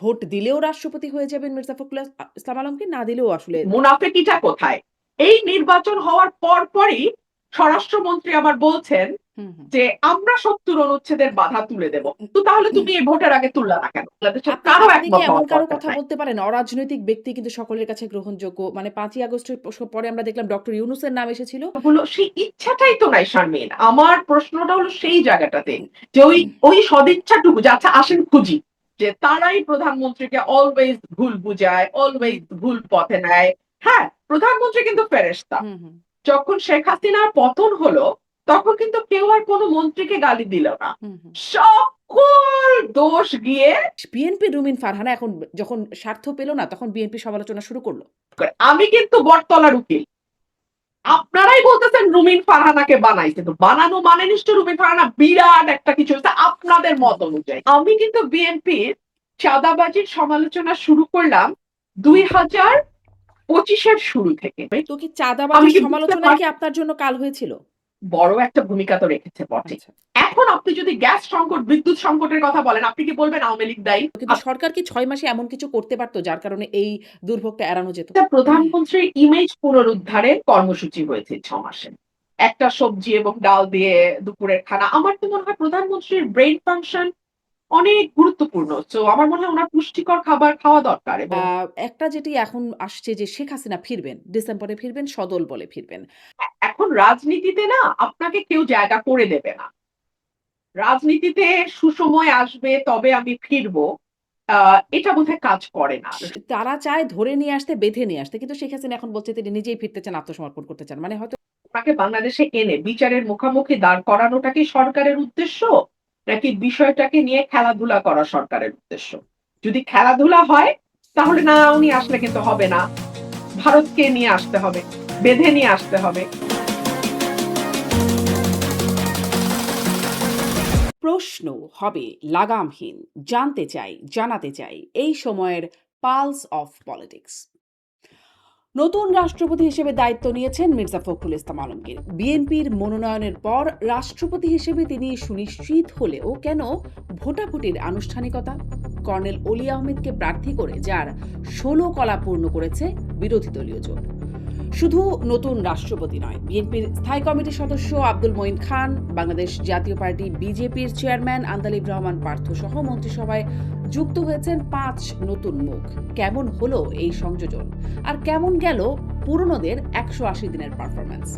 Vote দিলেও রাষ্ট্রপতি হয়ে যাবেন মির্জা ফখরুল ইসলাম আলমগীর, না দিলেও আসলে মুনাফেকিটা কোথায়? এই নির্বাচন হওয়ার পরই স্বরাষ্ট্রমন্ত্রী আবার বলছেন হুম, হুম। যে আমরা ৭০ অনুচ্ছেদের বাধা তুলে দেব। তো তাহলে তুমি এই ভোটের আগে তুললা না কেন? বাংলাদেশের আপনি কারো আপনি কি একমত এমন হওয়ার কারো দরকার কথা নাই। বলতে পারেন? অরাজনৈতিক ব্যক্তি কিন্তু সকলের কাছে গ্রহণযোগ্য। মানে ৫ই আগস্টের পরে আমরা দেখলাম ডক্টর ইউনূসের নাম এসেছিল। হলো সেই ইচ্ছাটাই তো নাই শারমিন। আমার প্রশ্নটা হলো সেই জায়গাটাতে যে ওই সদিচ্ছাটুকু যে আচ্ছা আসেন খুঁজি। যে তারাই প্রধানমন্ত্রীকে অলওয়েজ ভুল বুঝায়, হুম, অলওয়েজ ভুল পথে নেয়। হ্যাঁ, প্রধানমন্ত্রী কিন্তু ফেরেশতা। হুম, হুম, যখন শেখ হাসিনার পতন হলো তখন কিন্তু কেউ আর কোনো মন্ত্রীকে গালি দিল না। হুম, হুম। সকল দোষ গিয়ে বিএনপি রুমিন ফারহানা এখন যখন স্বার্থ পেল না তখন বিএনপি সমালোচনা শুরু করল। আমি কিন্তু বটতলার উকিল। আপনারাই বলতেছেন রুমিন ফারহানাকে বানাইছে। তো বানানো মানে নিশ্চয় রুমিন ফারহানা বিরাট একটা কিছু হচ্ছে আপনাদের হুম, মত অনুযায়ী। আমি কিন্তু বিএনপির চাঁদাবাজির সমালোচনা শুরু করলাম হুম। ২০২৫ এর শুরু থেকে। তো কি আমি চাঁদাবাজির কি বুঝতে সমালোচনাই পার কি আপনার জন্য কাল হয়েছিল? বড় একটা ভূমিকা তো রেখেছে বটে। আচ্ছা। এখন আপনি যদি গ্যাস সংকট, বিদ্যুৎ সংকটের কথা বলেন, আপনি কি বলবেন আওয়ামী লীগ দায়ী? কিন্তু সরকার কি ৬ মাসে এমন কিছু করতে পারত যার কারণে এই দুর্ভোগটা এড়ানো যেত? একটা প্রধানমন্ত্রীর ইমেজ পুনরুদ্ধারের কর্মসূচি হয়েছে ৬ মাসে। একটা সবজি এবং ডাল দিয়ে দুপুরের খানা। আমার তো মনে হয় প্রধানমন্ত্রীর ব্রেইন ফাংশন অনেক গুরুত্বপূর্ণ। সো আমার মনে হয় উনার পুষ্টিকর খাবার খাওয়া দরকার আ এবং একটা যেটি এখন আসছে যে শেখ হাসিনা ফিরবেন। ডিসেম্বরে ফিরবেন, সদল বলে ফিরবেন। এখন রাজনীতিতে না আপনাকে কেউ জায়গা করে দেবে না। রাজনীতিতে সুসময় আসবে তবে আমি ফিরবো। আ এটা বোধহয় কাজ করে না। তারা চায় ধরে নিয়ে আসতে, বেঁধে নিয়ে আসতে। কিন্তু শেখ হাসিনা এখন বলছে তিনি নিজেই ফিরতে চান, আত্মসমর্পণ করতে চান। মানে হয়তো তাকে বাংলাদেশে এনে বিচারের মুখামুখি দাঁড় করানোটা কি সরকারের উদ্দেশ্য? নাকি বিষয়টাকে নিয়ে খেলাধুলা করা সরকারের উদ্দেশ্য? যদি খেলাধুলা হয় তাহলে না উনি আসলে কিন্তু হবে না। ভারতকে নিয়ে আসতে হবে, বেঁধে নিয়ে আসতে হবে। প্রশ্ন হবে লাগামহীন। জানতে চাই, জানাতে চাই এই সময়ের পালস অফ পলিটিক্স। নতুন রাষ্ট্রপতি হিসেবে দায়িত্ব নিয়েছেন মির্জা ফখরুল ইসলাম আলমগীর। বিএনপির মনোনয়নের পর রাষ্ট্রপতি হিসেবে তিনি সুনিশ্চিত হলেও কেন ভোটাভুটির আনুষ্ঠানিকতা? কর্নেল অলি আহমেদকে প্রার্থী করে যার ১৬ কলা পূর্ণ করেছে বিরোধী দলীয় জোট। শুধু নতুন রাষ্ট্রপতি নয়, বিএনপির স্থায়ী কমিটির সদস্য আব্দুল মঈন খান, বাংলাদেশ জাতীয় পার্টি বিজেপির চেয়ারম্যান আন্দালিব রহমান পার্থ সহ মন্ত্রিসভায় যুক্ত হয়েছেন ৫ নতুন মুখ। কেমন হলো এই সংযোজন? আর কেমন গেল পুরনোদের ১৮০ দিনের পারফরম্যান্স?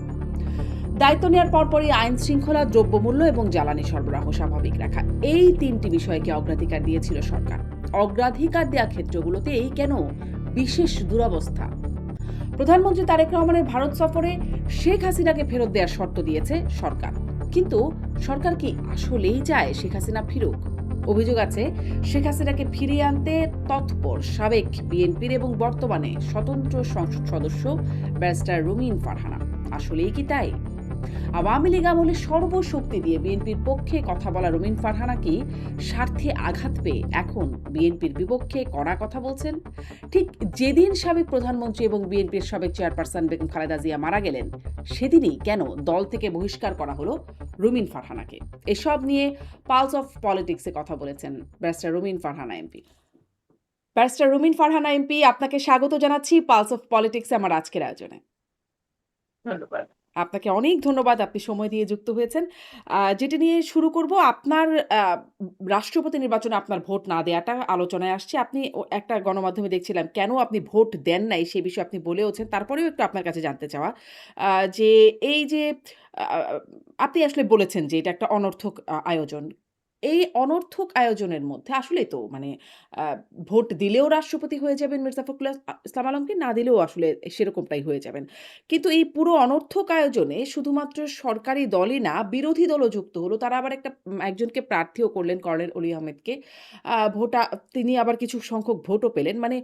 দায়িত্ব নেওয়ার পরপরই আইন শৃঙ্খলা, দ্রব্যমূল্য এবং জ্বালানি সরবরাহ স্বাভাবিক রাখা, এই ৩টি বিষয়কে অগ্রাধিকার দিয়েছিল সরকার। অগ্রাধিকার দেওয়া ক্ষেত্রগুলোতেই কেন বিশেষ দুরবস্থা? প্রধানমন্ত্রী তারেক রহমানের ভারত সফরে শেখ হাসিনাকে ফেরত দেওয়ার শর্ত দিয়েছে সরকার। কিন্তু সরকার কি আসলেই চায় শেখ হাসিনা ফিরুক? অভিযোগ আছে শেখ হাসিনাকে ফিরিয়ে আনতে তৎপর সাবেক বিএনপির এবং বর্তমানে স্বতন্ত্র সংসদ সদস্য ব্যারিস্টার রুমিন ফারহানা। আসলেই কি তাই? আওয়ামী লীগ আমলে সর্বশক্তি দিয়ে বিএনপির পক্ষে কথা বলা রুমিন ফারহানা কি স্বার্থে আঘাত পেয়ে এখন বিএনপির বিপক্ষে কড়া কথা বলছেন? ঠিক যেদিন সাবেক প্রধানমন্ত্রী এবং বিএনপির সাবেক চেয়ারপারসন বেগম খালেদা জিয়া মারা গেলেন, সেদিনই কেন দল থেকে বহিষ্কার করা হলো রুমিন ফারহানাকে? এসব নিয়ে পালস অফ পলিটিক্সে কথা বলেছেন ব্যারিস্টার রুমিন ফারহানা এমপি। ব্যারিস্টার রুমিন ফারহানা এমপি, আপনাকে স্বাগত জানাচ্ছি পালস অফ পলিটিক্সে আমার আজকের আয়োজনে। ধন্যবাদ। আপনাকে অনেক ধন্যবাদ। আপনি সময় দিয়ে যুক্ত হয়েছেন। যেটি নিয়ে শুরু করব, আপনার আ রাষ্ট্রপতি নির্বাচনে আপনার ভোট না দেয়াটা আলোচনায় আসছে। আপনি একটা গণমাধ্যমে দেখছিলাম, কেন আপনি ভোট দেন নাই সে বিষয়ে আপনি বলেওছেন। তারপরেও একটু আপনার কাছে জানতে চাওয়া আ যে এই যে আ আপনি আসলে বলেছেন যে এটা একটা অনর্থক আয়োজন। এই অনর্থক আয়োজনের মধ্যে আসলেই তো মানে আ ভোট দিলেও রাষ্ট্রপতি হয়ে যাবেন মির্জা ফখরুল ইসলাম আলমগীর, না দিলেও আসলে সেরকমটাই হয়ে যাবেন। কিন্তু এই পুরো অনর্থক আয়োজনে শুধুমাত্র সরকারি দলই না, বিরোধী দলও যুক্ত হলো। তারা আবার একজনকে প্রার্থীও করলেন, কর্নেল অলি আহমেদকে। তিনি আবার কিছু সংখ্যক ভোটও পেলেন। মানে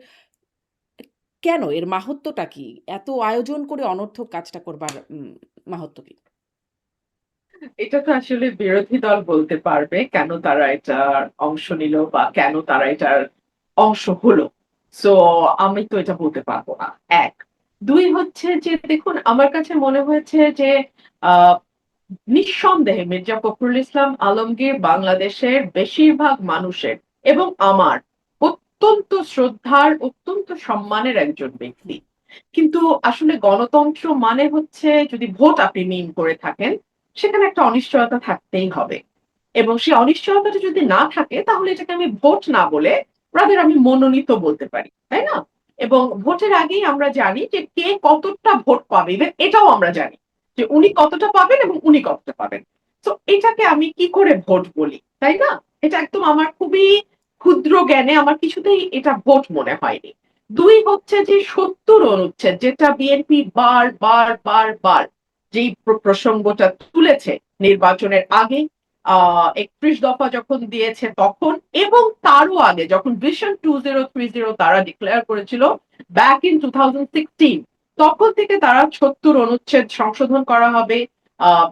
কেন? এর মাহাত্ম্যটা কি? এত আয়োজন করে অনর্থক কাজটা করবার মাহাত্ম্য কি? এটা তো আসলে বিরোধী দল বলতে পারবে কেন তারা এটার অংশ নিল বা কেন তারা এটার অংশ হলো। সো আমি তো এটা বলতে পারবো না। ১ ২ হচ্ছে যে দেখুন আমার কাছে মনে হয়েছে যে আ নিঃসন্দেহে মির্জা ফখরুল ইসলাম আলমগীর বাংলাদেশের বেশিরভাগ মানুষের এবং আমার অত্যন্ত শ্রদ্ধার, অত্যন্ত সম্মানের একজন ব্যক্তি। কিন্তু আসলে গণতন্ত্র মানে হচ্ছে যদি ভোট আপনি মিন করে থাকেন, সেখানে একটা অনিশ্চয়তা থাকতেই হবে। এবং সেই অনিশ্চয়তাটা যদি না থাকে তাহলে এটাকে আমি ভোট না বলে রাদার আমি মনোনীত বলতে পারি। তাই না? এবং ভোটের আগেই আমরা জানি যে কে কতটা ভোট পাবে। ইভেন এটাও আমরা জানি যে উনি কতটা পাবেন এবং উনি কতটা পাবেন। তো এটাকে আমি কি করে ভোট বলি, তাই না? এটা একদম আমার খুবই ক্ষুদ্র জ্ঞানে আমার কিছুতেই এটা ভোট মনে হয়নি। ২ হচ্ছে যে ৭০ অনুচ্ছেদ যেটা বিএনপি বার যেই প্রসঙ্গটা তুলেছে নির্বাচনের আগে ৩১ দফা যখন দিয়েছে তখন এবং তারও আগে যখন ভিশন 2030 তারা ডিক্লেয়ার করেছিল ব্যাক ইন 2016 তখন থেকে তারা ৭০ অনুচ্ছেদ সংশোধন করা হবে।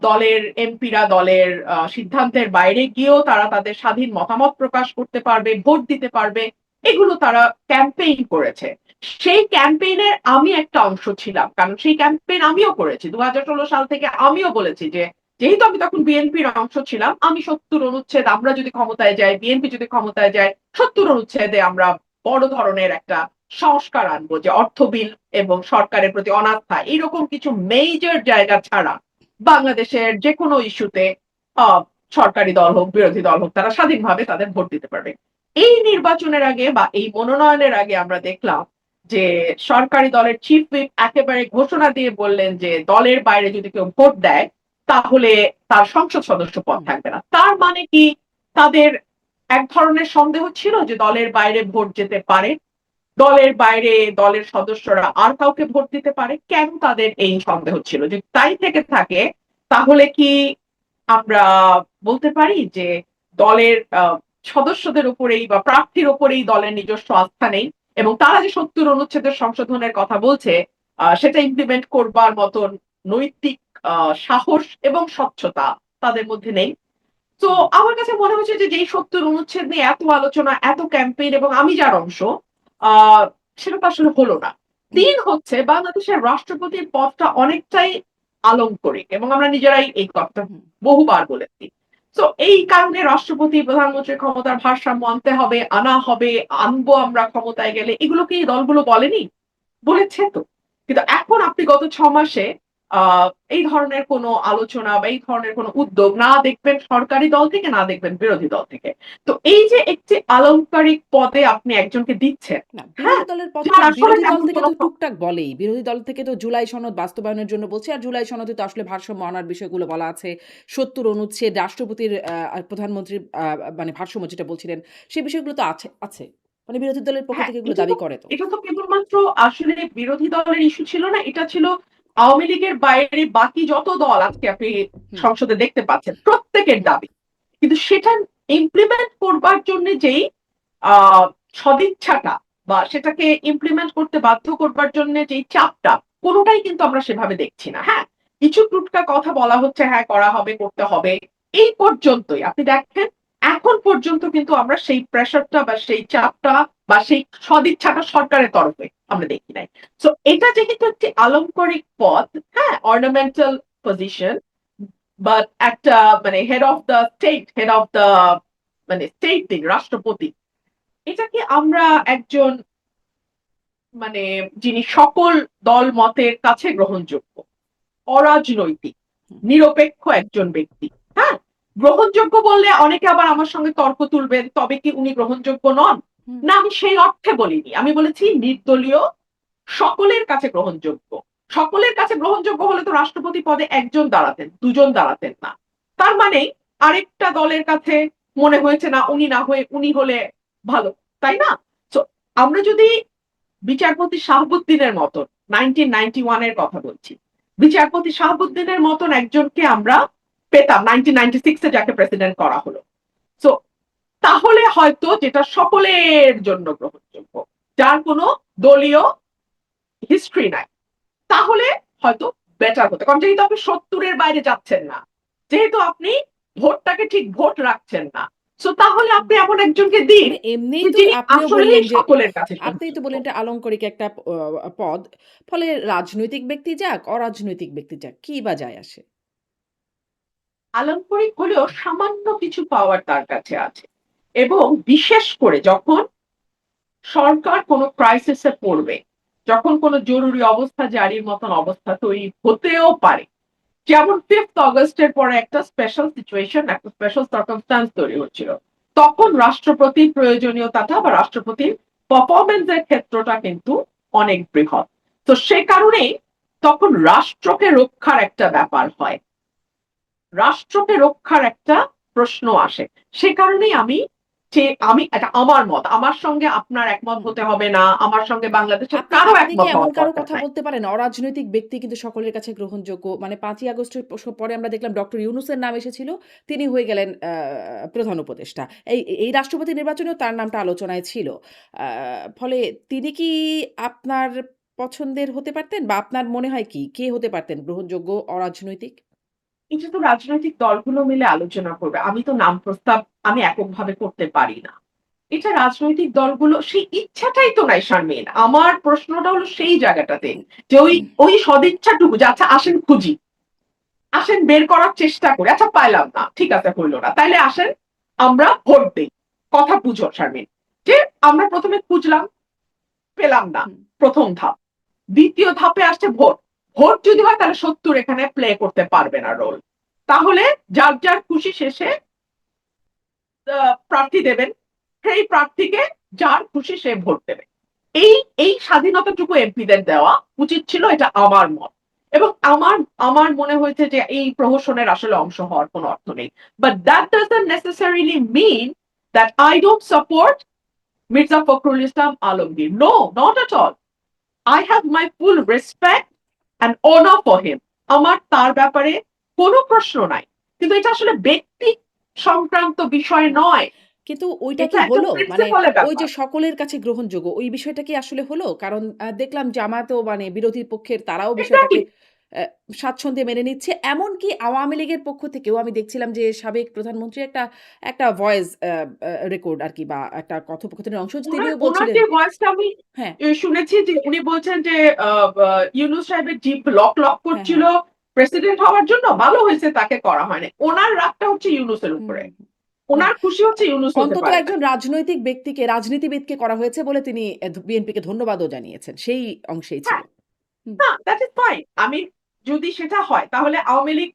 দলের এমপিরা দলের সিদ্ধান্তের বাইরে গিয়েও তারা তাদের স্বাধীন মতামত প্রকাশ করতে পারবে, ভোট দিতে পারবে। এগুলো তারা ক্যাম্পেইন করেছে। সেই ক্যাম্পেইনের আমি একটা অংশ ছিলাম। কারণ সেই ক্যাম্পেইন আমিও করেছি। ২০১৬ সাল থেকে আমিও বলেছি যে যেহেতু আমি তখন বিএনপির অংশ ছিলাম, আমি ৭০ অনুচ্ছেদ আমরা যদি ক্ষমতায় যাই, বিএনপি যদি ক্ষমতায় যায়, ৭০ অনুচ্ছেদে আমরা বড় ধরনের একটা সংস্কার আনবো যে অর্থ বিল এবং সরকারের প্রতি অনাস্থা এরকম কিছু মেজর জায়গা ছাড়া বাংলাদেশের যেকোনো ইস্যুতে আহ, সরকারি দল হোক বিরোধী দল হোক তারা স্বাধীনভাবে তাদের ভোট দিতে পারবে। এই নির্বাচনের আগে বা এই মনোনয়নের আগে আমরা দেখলাম যে সরকারি দলের চিফ হুইপ একেবারে ঘোষণা দিয়ে বললেন যে দলের বাইরে যদি কেউ ভোট দেয় তাহলে তার সংসদ সদস্য পদ থাকবে না। তার মানে কি তাদের এক ধরনের সন্দেহ ছিল যে দলের বাইরে ভোট যেতে পারে, দলের বাইরে দলের সদস্যরা আর কাউকে ভোট দিতে পারে। কেন তাদের এই সন্দেহ ছিল? যদি তাই থেকে থাকে তাহলে কি আমরা বলতে পারি যে দলের সদস্যদের উপরেই বা প্রার্থীর উপরেই দলের নিজস্ব আস্থা নেই এবং তারা যে ৭০ অনুচ্ছেদের সংশোধনের কথা বলছে সেটা ইমপ্লিমেন্ট করবার মতন নৈতিক সাহস এবং স্বচ্ছতা তাদের মধ্যে নেই। তো আমার কাছে মনে হচ্ছে যে যেই ৭০ অনুচ্ছেদ নিয়ে এত আলোচনা, এত ক্যাম্পেইন এবং আমি যার অংশ আহ সেটা তো আসলে হলো না। ৩ হচ্ছে বাংলাদেশের রাষ্ট্রপতির পদটা অনেকটাই আলংকরিক এবং আমরা নিজেরাই এই কথাটা বহুবার বলেছি। তো এই কারণে রাষ্ট্রপতি প্রধানমন্ত্রীর ক্ষমতার ভারসাম্য আনতে হবে, আনা হবে, আনবো আমরা ক্ষমতায় গেলে এগুলো কি এই দলগুলো বলেনি? বলেছে তো। কিন্তু এখন আপনি গত ৬ মাসে এই ধরনের কোনো আলোচনা বা এই ধরনের কোনো উদ্যোগ না দেখবেন সরকারি দল থেকে না দেখবেন বিরোধী দল থেকে। তো এই যে একটি আলংকারিক পদে আপনি একজনকে দিচ্ছেন, না, হ্যাঁ? বিরোধী দলের পদ তো যার আসলে বিরোধী দল তেমন থেকে কোনো তো টুকটাক বলেই। বিরোধী দল থেকে তো জুলাই সনদ বাস্তবায়নের জন্য বলছে। আর জুলাই সনদে তো আসলে ভারসাম্য আনার বিষয়গুলো বলা আছে। ৭০ অনুচ্ছেদ রাষ্ট্রপতির প্রধানমন্ত্রীর মানে ভারসাম্য যেটা বলছিলেন, সেই বিষয়গুলো তো আছে। মানে বিরোধী দলের পক্ষ হ্যাঁ, থেকে এগুলো দাবি করে তো। এটা তো কেবলমাত্র আসলে বিরোধী দলের ইস্যু ছিল না। এটা ছিল আওয়ামী লীগের বাইরে বাকি যত দল আজকে আপনি হুম, সংসদে দেখতে পাচ্ছেন প্রত্যেকের দাবি। কিন্তু সেটা ইমপ্লিমেন্ট করবার জন্য যেই আহ সদিচ্ছাটা বা সেটাকে ইমপ্লিমেন্ট করতে বাধ্য করবার জন্য যেই চাপটা কোনোটাই কিন্তু আমরা সেভাবে দেখছি না। হ্যাঁ, কিছু টুটকা কথা বলা হচ্ছে হ্যাঁ করা হবে করতে হবে এই পর্যন্তই। আপনি দেখেন এখন পর্যন্ত কিন্তু আমরা সেই প্রেশারটা বা সেই চাপটা বা সেই সদিচ্ছাটা সরকারের তরফে আমরা দেখি নাই। তো এটা যেহেতু একটি আলংকারিক পদ, হ্যাঁ, অর্নামেন্টাল পজিশন বাট একটা মানে head of the state, head of the মানে স্টেট দিন রাষ্ট্রপতি, এটাকে আমরা একজন মানে যিনি সকল দল মতের কাছে গ্রহণযোগ্য, অরাজনৈতিক, হুম, নিরপেক্ষ একজন ব্যক্তি, হ্যাঁ, গ্রহণযোগ্য বললে অনেকে আবার আমার সঙ্গে তর্ক তুলবেন তবে কি উনি গ্রহণযোগ্য নন? হুম। না, আমি সেই অর্থে বলিনি। আমি বলেছি নির্দলীয়, সকলের কাছে গ্রহণযোগ্য। সকলের কাছে গ্রহণযোগ্য হলে তো রাষ্ট্রপতি পদে একজন দাঁড়াতেন, দুজন দাঁড়াতেন না। তার মানে আরেকটা দলের কাছে মনে হয়েছে না উনি না হয়ে উনি হলে ভালো, তাই না? তো আমরা যদি বিচারপতি শাহাবুদ্দিনের মতন 1991 এর কথা বলছি, বিচারপতি শাহাবুদ্দিনের মতন একজনকে আমরা পেতাম 1996 এ যাকে প্রেসিডেন্ট করা হলো। তো তাহলে হয়তো যেটা সকলের জন্য গ্রহণযোগ্য, যার কোনো দলীয় হিস্ট্রি নাই, তাহলে হয়তো বেটার হতো। কারণ যেহেতু আপনি ৭০ এর বাইরে যাচ্ছেন না, যেহেতু আপনি ভোটটাকে ঠিক ভোট রাখছেন না, সো তাহলে আপনি এমন একজনকে দিন মানে এমনিই যে তো যিনি আপনিও আসলেই বললেন যে সকলের কাছে আপনিই তো গ্রহণযোগ্য। বললেন এটা আলংকারিক একটা পদ। ফলে রাজনৈতিক ব্যক্তি যাক, অরাজনৈতিক ব্যক্তি যাক, কি বা যায় আসে? আলংকারিক হলেও সামান্য কিছু পাওয়ার তার কাছে আছে এবং বিশেষ করে যখন সরকার কোনো ক্রাইসিসে পড়বে, যখন কোনো জরুরি অবস্থা জারির মতন অবস্থা তৈরি হতেও পারে, যেমন 5th অগস্টের পরে একটা স্পেশাল সিচুয়েশন, একটা স্পেশাল সার্কামস্ট্যান্স তৈরি হচ্ছিল, তখন রাষ্ট্রপতির প্রয়োজনীয়তাটা বা রাষ্ট্রপতির পারফরমেন্সের ক্ষেত্রটা কিন্তু অনেক বৃহৎ। তো সে কারণেই তখন রাষ্ট্রকে রক্ষার একটা ব্যাপার হয়, রাষ্ট্রকে রক্ষার একটা প্রশ্ন আসে। সে কারণেই আমি এটা আমার মত, আমার সঙ্গে আপনার একমত হুম। হতে হবে না, আমার সঙ্গে বাংলাদেশের আপনি কারো আপনি কি একমত এমন হওয়ার কারো দরকার কথা নাই। বলতে পারেন অরাজনৈতিক ব্যক্তি কিন্তু সকলের কাছে গ্রহণযোগ্য? মানে ৫ই আগস্টের পরে আমরা দেখলাম ডক্টর ইউনূসের নাম এসেছিল। তিনি হয়ে গেলেন প্রধান উপদেষ্টা। এই রাষ্ট্রপতি নির্বাচনেও তার নামটা আলোচনায় ছিল। আ ফলে তিনি কি আপনার পছন্দের হতে পারতেন? বা আপনার মনে হয় কি? কে হতে পারতেন গ্রহণযোগ্য অরাজনৈতিক? এটা তো রাজনৈতিক দলগুলো মিলে আলোচনা করবে। আমি তো নাম প্রস্তাব আমি এককভাবে করতে পারি না। এটা রাজনৈতিক দলগুলো, সেই ইচ্ছাটাই তো নাই শারমিন। আমার প্রশ্নটা হলো সেই জায়গাটাতে যে ওই সদিচ্ছাটুকু যে আচ্ছা আসেন খুঁজি, আসেন বের করার চেষ্টা করি, আচ্ছা পাইলাম না, ঠিক আছে হইল না, তাইলে আসেন আমরা ভোট দিই। কথা বুঝো শারমিন, যে আমরা প্রথমে খুঁজলাম, পেলাম না, হুম, প্রথম ধাপ। দ্বিতীয় ধাপে আসছে ভোট। ভোট যদি হয় তাহলে ৭০ এখানে প্লে করতে পারবে না রোল। তাহলে যার যার খুশি শেষে প্রার্থী দেবেন, সেই প্রার্থীকে যার খুশি সে ভোট দেবে। এই এই স্বাধীনতাটুকু এমপিদের দেওয়া উচিত ছিল, এটা আমার মত। এবং আমার আমার মনে হয়েছে যে এই প্রহসনের আসলে অংশ হওয়ার কোনো অর্থ নেই। But that doesn't necessarily mean that I don't support Mirza Fakhrul Islam Alamgir. No, not at all. I have my full respect and honor for him. আমার তার ব্যাপারে কোনো প্রশ্ন নাই। কিন্তু এটা আসলে ব্যক্তি সংক্রান্ত বিষয় নয়। কিন্তু ওইটা এটা কি একটা হলো? মানে প্রিন্সিপালের ওই যে ব্যাপার। সকলের কাছে গ্রহণযোগ্য, ওই বিষয়টা কি আসলে হলো? কারণ দেখলাম জামায়াতও মানে বিরোধী পক্ষের তারাও বিষয়টাকে এক্সাক্টলি। অ্যা স্বাচ্ছন্দ্যে মেনে নিচ্ছে। এমনকি আওয়ামী লীগের পক্ষ থেকেও আমি দেখছিলাম যে সাবেক প্রধানমন্ত্রী একটা ভয়েস রেকর্ড আরকি বা একটা কথোপকথনের অংশ উনার তিনিও উনার বলছিলেন যে ভয়েসটা আমি হ্যাঁ, শুনেছি যে উনি বলছেন যে আ আ ইউনূস সাহেবের জিভ লক হ্যাঁ, করছিল হ্যাঁ। প্রেসিডেন্ট হওয়ার জন্য। ভালো হয়েছে তাকে করা হয়নি। উনার রাগটা হচ্ছে ইউনূসের হুম, উপরে। হুম, হুম। না, উনার খুশি হচ্ছে ইউনূস হতে অন্তত পারে নাই। একজন রাজনৈতিক ব্যক্তিকে, রাজনীতিবিদকে করা হয়েছে বলে তিনি বিএনপিকে ধন্যবাদও জানিয়েছেন। সেই অংশেই ছিল। হ্যাঁ, হুম, না দ্যাট ইস ফাইন। আমি যদি সেটা হয় তাহলে আওয়ামী লীগ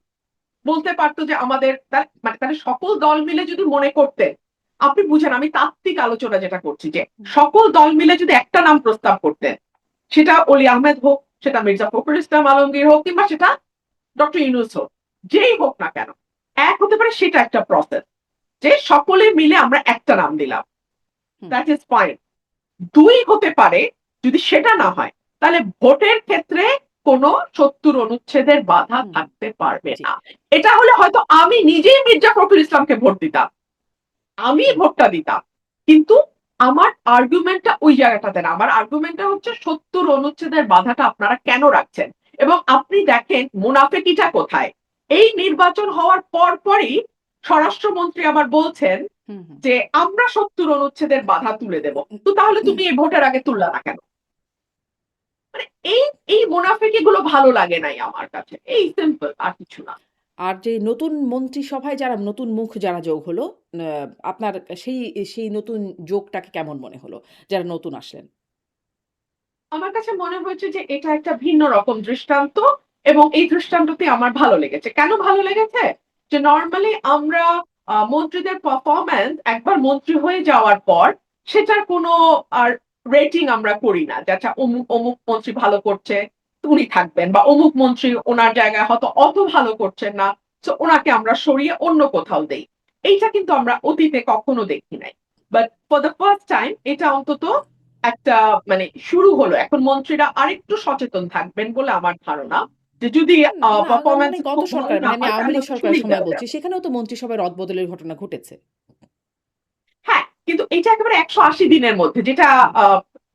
বলতে পারতো যে আমাদের মানে তাহলে সকল দল মিলে যদি মনে করতেন, আপনি বুঝেন আমি তাত্ত্বিক আলোচনা যেটা করছি, যে হুম, সকল দল মিলে যদি একটা নাম প্রস্তাব করতেন, সেটা অলি আহমেদ হোক, সেটা মির্জা ফখরুল ইসলাম আলমগীর হোক, কিংবা সেটা ডক্টর ইউনূস হোক, যেই হোক না কেন, এক হতে পারে, সেটা একটা প্রসেস, যে সকলে মিলে আমরা একটা নাম দিলাম, হুম, দ্যাট ইজ ফাইন। ২ হতে পারে, যদি সেটা না হয় তাহলে ভোটের ক্ষেত্রে কোনো ৭০ অনুচ্ছেদের বাধা হুম, থাকতে পারবে জি, না। এটা হলে হয়তো আমি নিজেই মির্জা ফখরুল ইসলামকে ভোট দিতাম। আমি হুম, ভোটটা দিতাম। কিন্তু আমার আর্গুমেন্টটা ওই জায়গাটাতে না। আমার আর্গুমেন্টটা হচ্ছে ৭০ অনুচ্ছেদের বাধাটা আপনারা কেন রাখছেন? এবং আপনি দেখেন মুনাফেকিটা কোথায়? এই নির্বাচন হওয়ার পরই স্বরাষ্ট্রমন্ত্রী আবার বলছেন হুম, হুম। যে, "আমরা ৭০ অনুচ্ছেদের বাধা তুলে দেব।" তো তাহলে তুমি এই ভোটের আগে তুললা না কেন? মানে এই এই মুনাফিকিগুলো ভালো লাগে নাই আমার কাছে। এই সিম্পল, আর কিছু না। আর যে নতুন মন্ত্রিসভায় যারা নতুন মুখ যারা যোগ হলো, আ আপনার সেই সেই নতুন যোগটাকে কেমন মনে হলো? যারা নতুন আসলেন? আমার কাছে মনে হয়েছে যে এটা একটা ভিন্ন রকম দৃষ্টান্ত, এবং এই দৃষ্টান্তটি আমার ভালো লেগেছে। কেন ভালো লেগেছে? যে নরমালি আমরা মন্ত্রীদের পারফরম্যান্স একবার মন্ত্রী হয়ে যাওয়ার পর সেটার কোনো আর রেটিং আমরা করি না। যে আচ্ছা অমুক মন্ত্রী ভালো করছে, উনি থাকবেন, বা অমুক মন্ত্রী উনার জায়গায় হয়তো অত ভালো করছেন না। সো উনাকে আমরা সরিয়ে অন্য কোথাও দেই। এইটা কিন্তু আমরা অতীতে কখনো দেখি নাই। But for the first time এটা অন্তত একটা মানে শুরু হলো। এখন মন্ত্রীরা আরেকটু সচেতন থাকবেন বলে আমার ধারণা। যে যদি না পারফরম্যান্স মানে গত খুব ভালো সরকার না মানে আমি হয় আওয়ামী তাহলে লীগ হয়তো সরকারের সরিয়ে সময় দেওয়া বলছি। যাবে। সেখানেও তো মন্ত্রিসভায় রদবদলের ঘটনা ঘটেছে। হ্যাঁ, কিন্তু এটা একেবারে ১৮০ দিনের মধ্যে, যেটা হুম, আ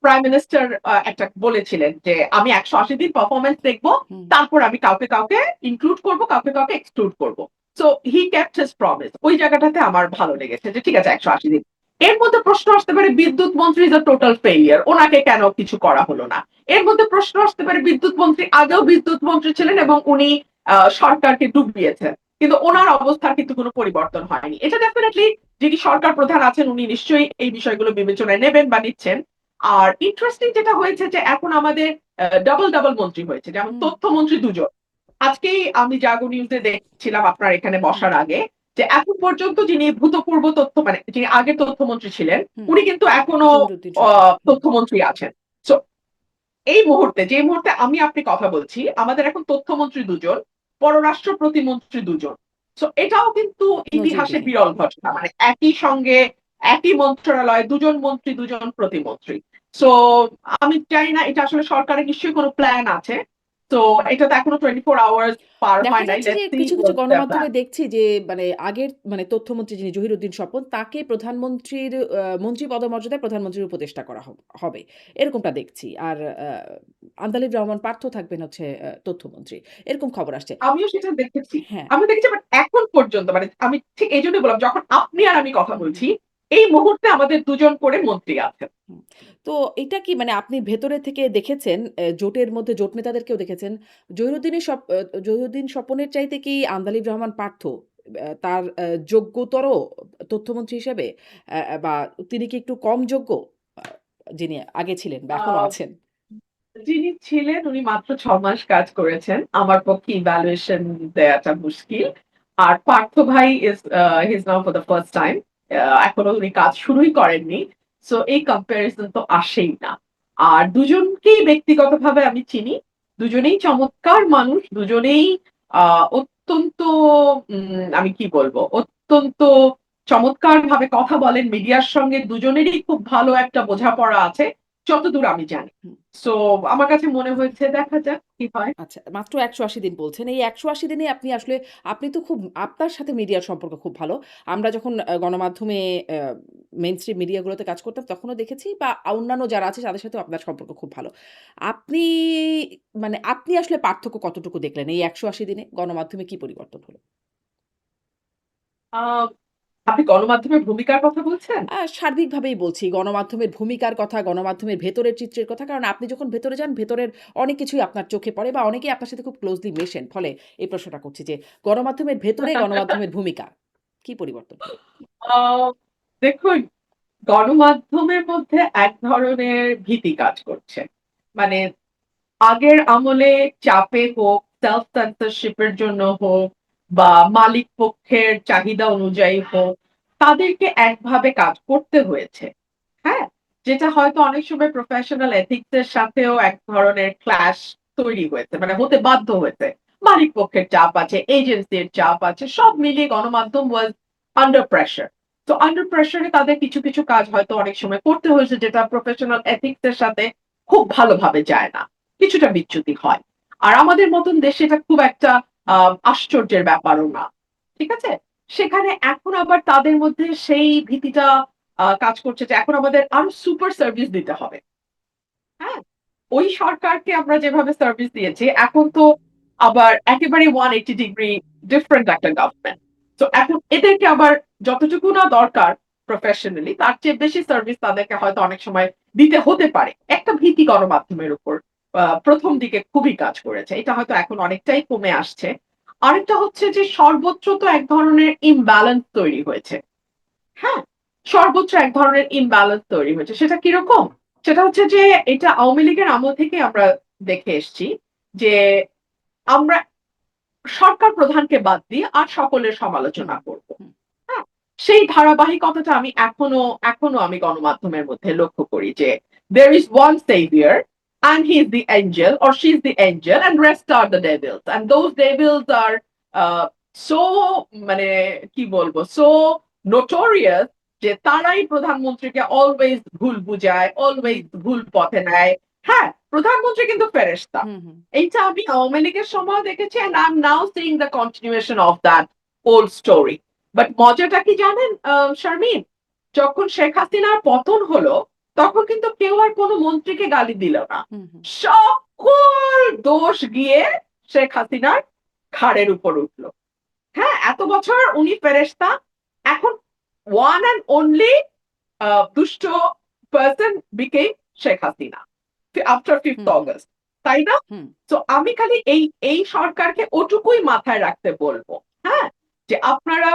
প্রাইম মিনিস্টার একটা বলেছিলেন যে, "আমি ১৮০ দিন পারফরম্যান্স দেখব। হুম, তারপর আমি কাউকে ইনক্লুড করব, কাউকে এক্সক্লুড করব।" So he kept his promise. ওই জায়গাটাতে আমার ভালো লেগেছে যে ঠিক আছে ১৮০ দিন। এর মধ্যে প্রশ্ন আসতে পারে বিদ্যুৎ মন্ত্রী ইস আ টোটাল ফেইলিউর। উনাকে কেন কিছু করা হলো না? এর মধ্যে প্রশ্ন আসতে পারে বিদ্যুৎ মন্ত্রী আগেও বিদ্যুৎ মন্ত্রী ছিলেন এবং উনি সরকারকে ডুবিয়েছেন। কিন্তু হুম, উনার অবস্থার কিন্তু কোনো পরিবর্তন হয়নি। এটা ডেফিনিটলি যিনি সরকার প্রধান আছেন উনি নিশ্চয়ই এই বিষয়গুলো বিবেচনায় নেবেন বা নিচ্ছেন। আর ইন্টারেস্টিং যেটা হয়েছে যে এখন আমাদের ডাবল ডাবল মন্ত্রী হয়েছে, যেমন হুম, তথ্যমন্ত্রী দুজন। আজকেই আমি জাগো নিউজে দেখছিলাম আপনার এখানে হুম, বসার আগে, যে এখন পর্যন্ত যিনি ভূতপূর্ব তথ্য মানে যিনি আগের তথ্যমন্ত্রী ছিলেন, হুম। উনি কিন্তু এখনো জহিরুদ্দিন স্বপন। হুম, তথ্যমন্ত্রী আছেন। So, যে মুহূর্তে আমি আপনি কথা বলছি, আমাদের এখন তথ্যমন্ত্রী দুজন, পররাষ্ট্র প্রতিমন্ত্রী দুজন। তো এটাও কিন্তু ইতিহাসে নজিরবিহীন। বিরল ঘটনা, মানে একই সঙ্গে একই মন্ত্রণালয়ে দুজন মন্ত্রী দুজন প্রতিমন্ত্রী। তো আমি জানি না এটা আসলে সরকারের নিশ্চয়ই কোনো প্ল্যান আছে। তো এটা তো এখনো 24 আওয়ার্স পার দেখা হয় নাই। যাচ্ছে যে লেটস সি কিছু, কিছু হোয়াটস দেয়ার গণমাধ্যমে প্ল্যান। দেখছি যে মানে আগের মানে তথ্যমন্ত্রী যিনি জহিরুদ্দিন স্বপন তাকে প্রধানমন্ত্রীর মন্ত্রী পদমর্যাদায় প্রধানমন্ত্রীর উপদেষ্টা করা হবে। এরকমটা দেখছি। আর আন্দালিব রহমান পার্থ থাকবেন হচ্ছে তথ্যমন্ত্রী। এরকম খবর আসছে। আমিও সেটা দেখেছি। হ্যাঁ। আমি দেখেছি, বাট এখন পর্যন্ত মানে আমি ঠিক এইজন্যই বললাম, যখন আপনি আর আমি কথা হুম, হুম, বলছি, এই মুহূর্তে আমাদের দুজন করে মন্ত্রী আছেন। হুম। তো এটা কি মানে আপনি ভেতরে থেকে দেখেছেন জোটের মধ্যে জোট নেতাদেরকেও দেখেছেন। জহিরুদ্দিন স্বপনের চাইতে কি আন্দালিব রহমান পার্থ তার যোগ্যতর তথ্যমন্ত্রী হিসেবে বা তিনি কি একটু কম যোগ্য? আ যিনি আগে ছিলেন বা আ এখনো আছেন? যিনি ছিলেন উনি মাত্র ৬ মাস কাজ করেছেন। আমার পক্ষে ইভ্যালুয়েশন দেয়াটা মুশকিল। আর পার্থ ভাই he is now for the first time. এখনো উনি কাজ শুরুই করেননি। সো এই কম্প্যারিজন তো আসেই না। আর দুজনকেই ব্যক্তিগতভাবে আমি চিনি। দুজনেই চমৎকার মানুষ। দুজনেই আ অত্যন্ত আমি কি বলবো? অত্যন্ত চমৎকারভাবে কথা বলেন। মিডিয়ার সঙ্গে দুজনেরই খুব ভালো একটা বোঝাপড়া আছে, যতদূর আমি জানি। হুম। সো আমার কাছে মনে হয়েছে দেখা যাক কি হয়। আচ্ছা, মাত্র ১৮০ দিন বলছেন। এই ১৮০ দিনে আপনি আসলে আপনি তো খুব আপনার সাথে মিডিয়ার সম্পর্ক খুব ভালো। আমরা যখন গণমাধ্যমে মেইনস্ট্রিম মিডিয়াগুলোতে কাজ করতাম তখনও দেখেছি বা অন্যান্য যারা আছে তাদের সাথেও আপনার সম্পর্ক খুব ভালো। আপনি মানে আপনি আসলে পার্থক্য কতটুকু দেখলেন এই ১৮০ দিনে গণমাধ্যমে কি পরিবর্তন হলো? আ আপনি গণমাধ্যমের ভূমিকার কথা বলছেন? সার্বিকভাবেই বলছি গণমাধ্যমের ভূমিকার কথা, গণমাধ্যমের ভেতরের চিত্রের কথা। কারণ আপনি যখন ভেতরে যান ভেতরের অনেক কিছুই আপনার চোখে পড়ে বা অনেকেই আপনার সাথে খুব ক্লোজলি মেশেন। ফলে এই প্রশ্নটা করছি যে গণমাধ্যমের ভেতরে গণমাধ্যমের ভূমিকা কি পরিবর্তন হলো? আ দেখুন, গণমাধ্যমের মধ্যে এক ধরনের ভীতি কাজ করছে। মানে আগের আমলে চাপে হোক, সেলফ সেন্সরশিপ এর জন্য হোক বা মালিক পক্ষের চাহিদা অনুযায়ী হোক, তাদেরকে একভাবে কাজ করতে হয়েছে। হ্যাঁ? যেটা হয়তো অনেক সময় প্রফেশনাল এথিক্স এর সাথেও এক ধরনের ক্ল্যাশ তৈরি হয়েছে। মানে হতে বাধ্য হয়েছে। মালিক পক্ষের চাপ আছে, এজেন্সির চাপ আছে। সব মিলিয়ে গণমাধ্যম ওয়াজ আন্ডার প্রেশার। তো আন্ডার প্রেশার এ তাদের কিছু, কিছু কাজ হয়তো অনেক সময় করতে হয়েছে যেটা প্রফেশনাল এথিক্স এর সাথে খুব ভালোভাবে যায় না। কিছুটা বিচ্যুতি হয়। আর আমাদের মতন দেশে এটা খুব একটা আ আশ্চর্যের ব্যাপারও না। ঠিক আছে? সেখানে এখন আবার তাদের মধ্যে সেই ভীতিটা কাজ করছে যে এখন আমাদের আরো সুপার সার্ভিস দিতে হবে। হ্যাঁ? ওই সরকারকে আমরা যেভাবে সার্ভিস দিয়েছি, এখন তো আবার একেবারে 180 ডিগ্রি ডিফারেন্ট একটা গভর্নমেন্ট। তো এখন এদেরকে আবার যতটুকু না দরকার প্রফেশনালি, তার চেয়ে বেশি সার্ভিস তাদেরকে হয়তো অনেক সময় দিতে হতে পারে। একটা ভীতি গণমাধ্যমের উপর ১ম দিকে খুবই কাজ করেছে। এটা হয়তো এখন অনেকটাই কমে আসছে। আরেকটা হচ্ছে যে সর্বোচ্চ তো এক ধরনের ইমব্যালেন্স তৈরি হয়েছে। হ্যাঁ? সর্বোচ্চ এক ধরনের ইমব্যালেন্স তৈরি হয়েছে। সেটা কিরকম? সেটা হচ্ছে যে এটা আওয়ামী লীগের আমল থেকেই আমরা দেখে এসছি যে আমরা সরকার প্রধানকে বাদ দিয়ে আর সকলের হুম, সমালোচনা করব। হুম, হ্যাঁ? সেই ধারাবাহিকতাটা আমি এখনো আমি গণমাধ্যমের মধ্যে লক্ষ্য করি যে there is one savior and he is the angel or she is the angel and rest are the devils and those devils are so মানে কি বলবো so notorious যে তারাই প্রধানমন্ত্রীকে অলওয়েজ ভুল বুঝায়, হুম, অলওয়েজ ভুল পথে নেয়। হ্যাঁ, প্রধানমন্ত্রী কিন্তু ফেরেশতা। হুম, হুম, এইটা আমি আওয়ামী লীগের সময়ও দেখেছি and I'm now seeing the continuation of that old story. But মজাটা কি জানেন শারমিন? যখন শেখ হাসিনার পতন হলো, তখন কিন্তু কেউ আর কোন মন্ত্রীকে গালি দিল না। হুম, হুম, সকল দোষ গিয়ে শেখ হাসিনার ঘাড়ের উপর উঠল। হ্যাঁ? এত বছর উনি ফেরেশতা। এখন one and only দুষ্ট person became Sheikh Hasina. After 5th হুম, হুম, অগাস্ট। তাই না? হুম, তো আমি খালি এই সরকারকে ওটুকুই মাথায় রাখতে বলব। হ্যাঁ? যে আপনারা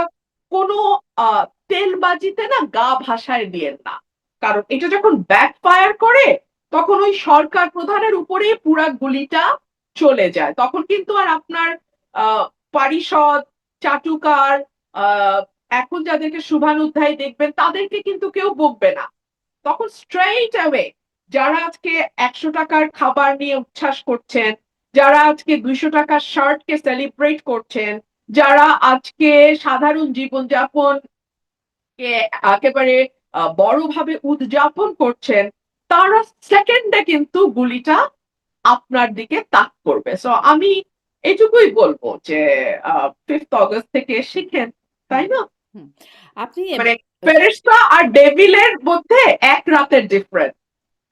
কোন আ তেলবাজিতে না গা ভাসায় দিয়েন না। কারণ এটা যখন ব্যাকফায়ার করে তখন ওই সরকার প্রধানের উপরেই পুরা গুলিটা চলে যায়। তখন কিন্তু আর আপনার পারিষদ, চাটুকার, আহ, এখন যাদেরকে শুভানুধ্যায়ী দেখবেন তাদেরকে কিন্তু কেউ বকবে না। তখন স্ট্রেইট অ্যাওয়ে যারা আজকে 100 টাকার খাবার নিয়ে উচ্ছ্বাস করছেন, যারা আজকে 200 টাকার শার্টকে সেলিব্রেট করছেন, যারা আজকে সাধারণ জীবনযাপন কে একেবারে বড়ভাবে উদযাপন করছেন, তারা সেকেন্ডে কিন্তু গুলিটা আপনার দিকে তাক করবে। সো আমি এটুকুই বলবো যে 5th অগস্ট থেকে শিখেন, হুম তাই না? হুম আপনি মানে ফেরেশতা আর ডেভিলের মধ্যে এক রাতের ডিফারেন্স,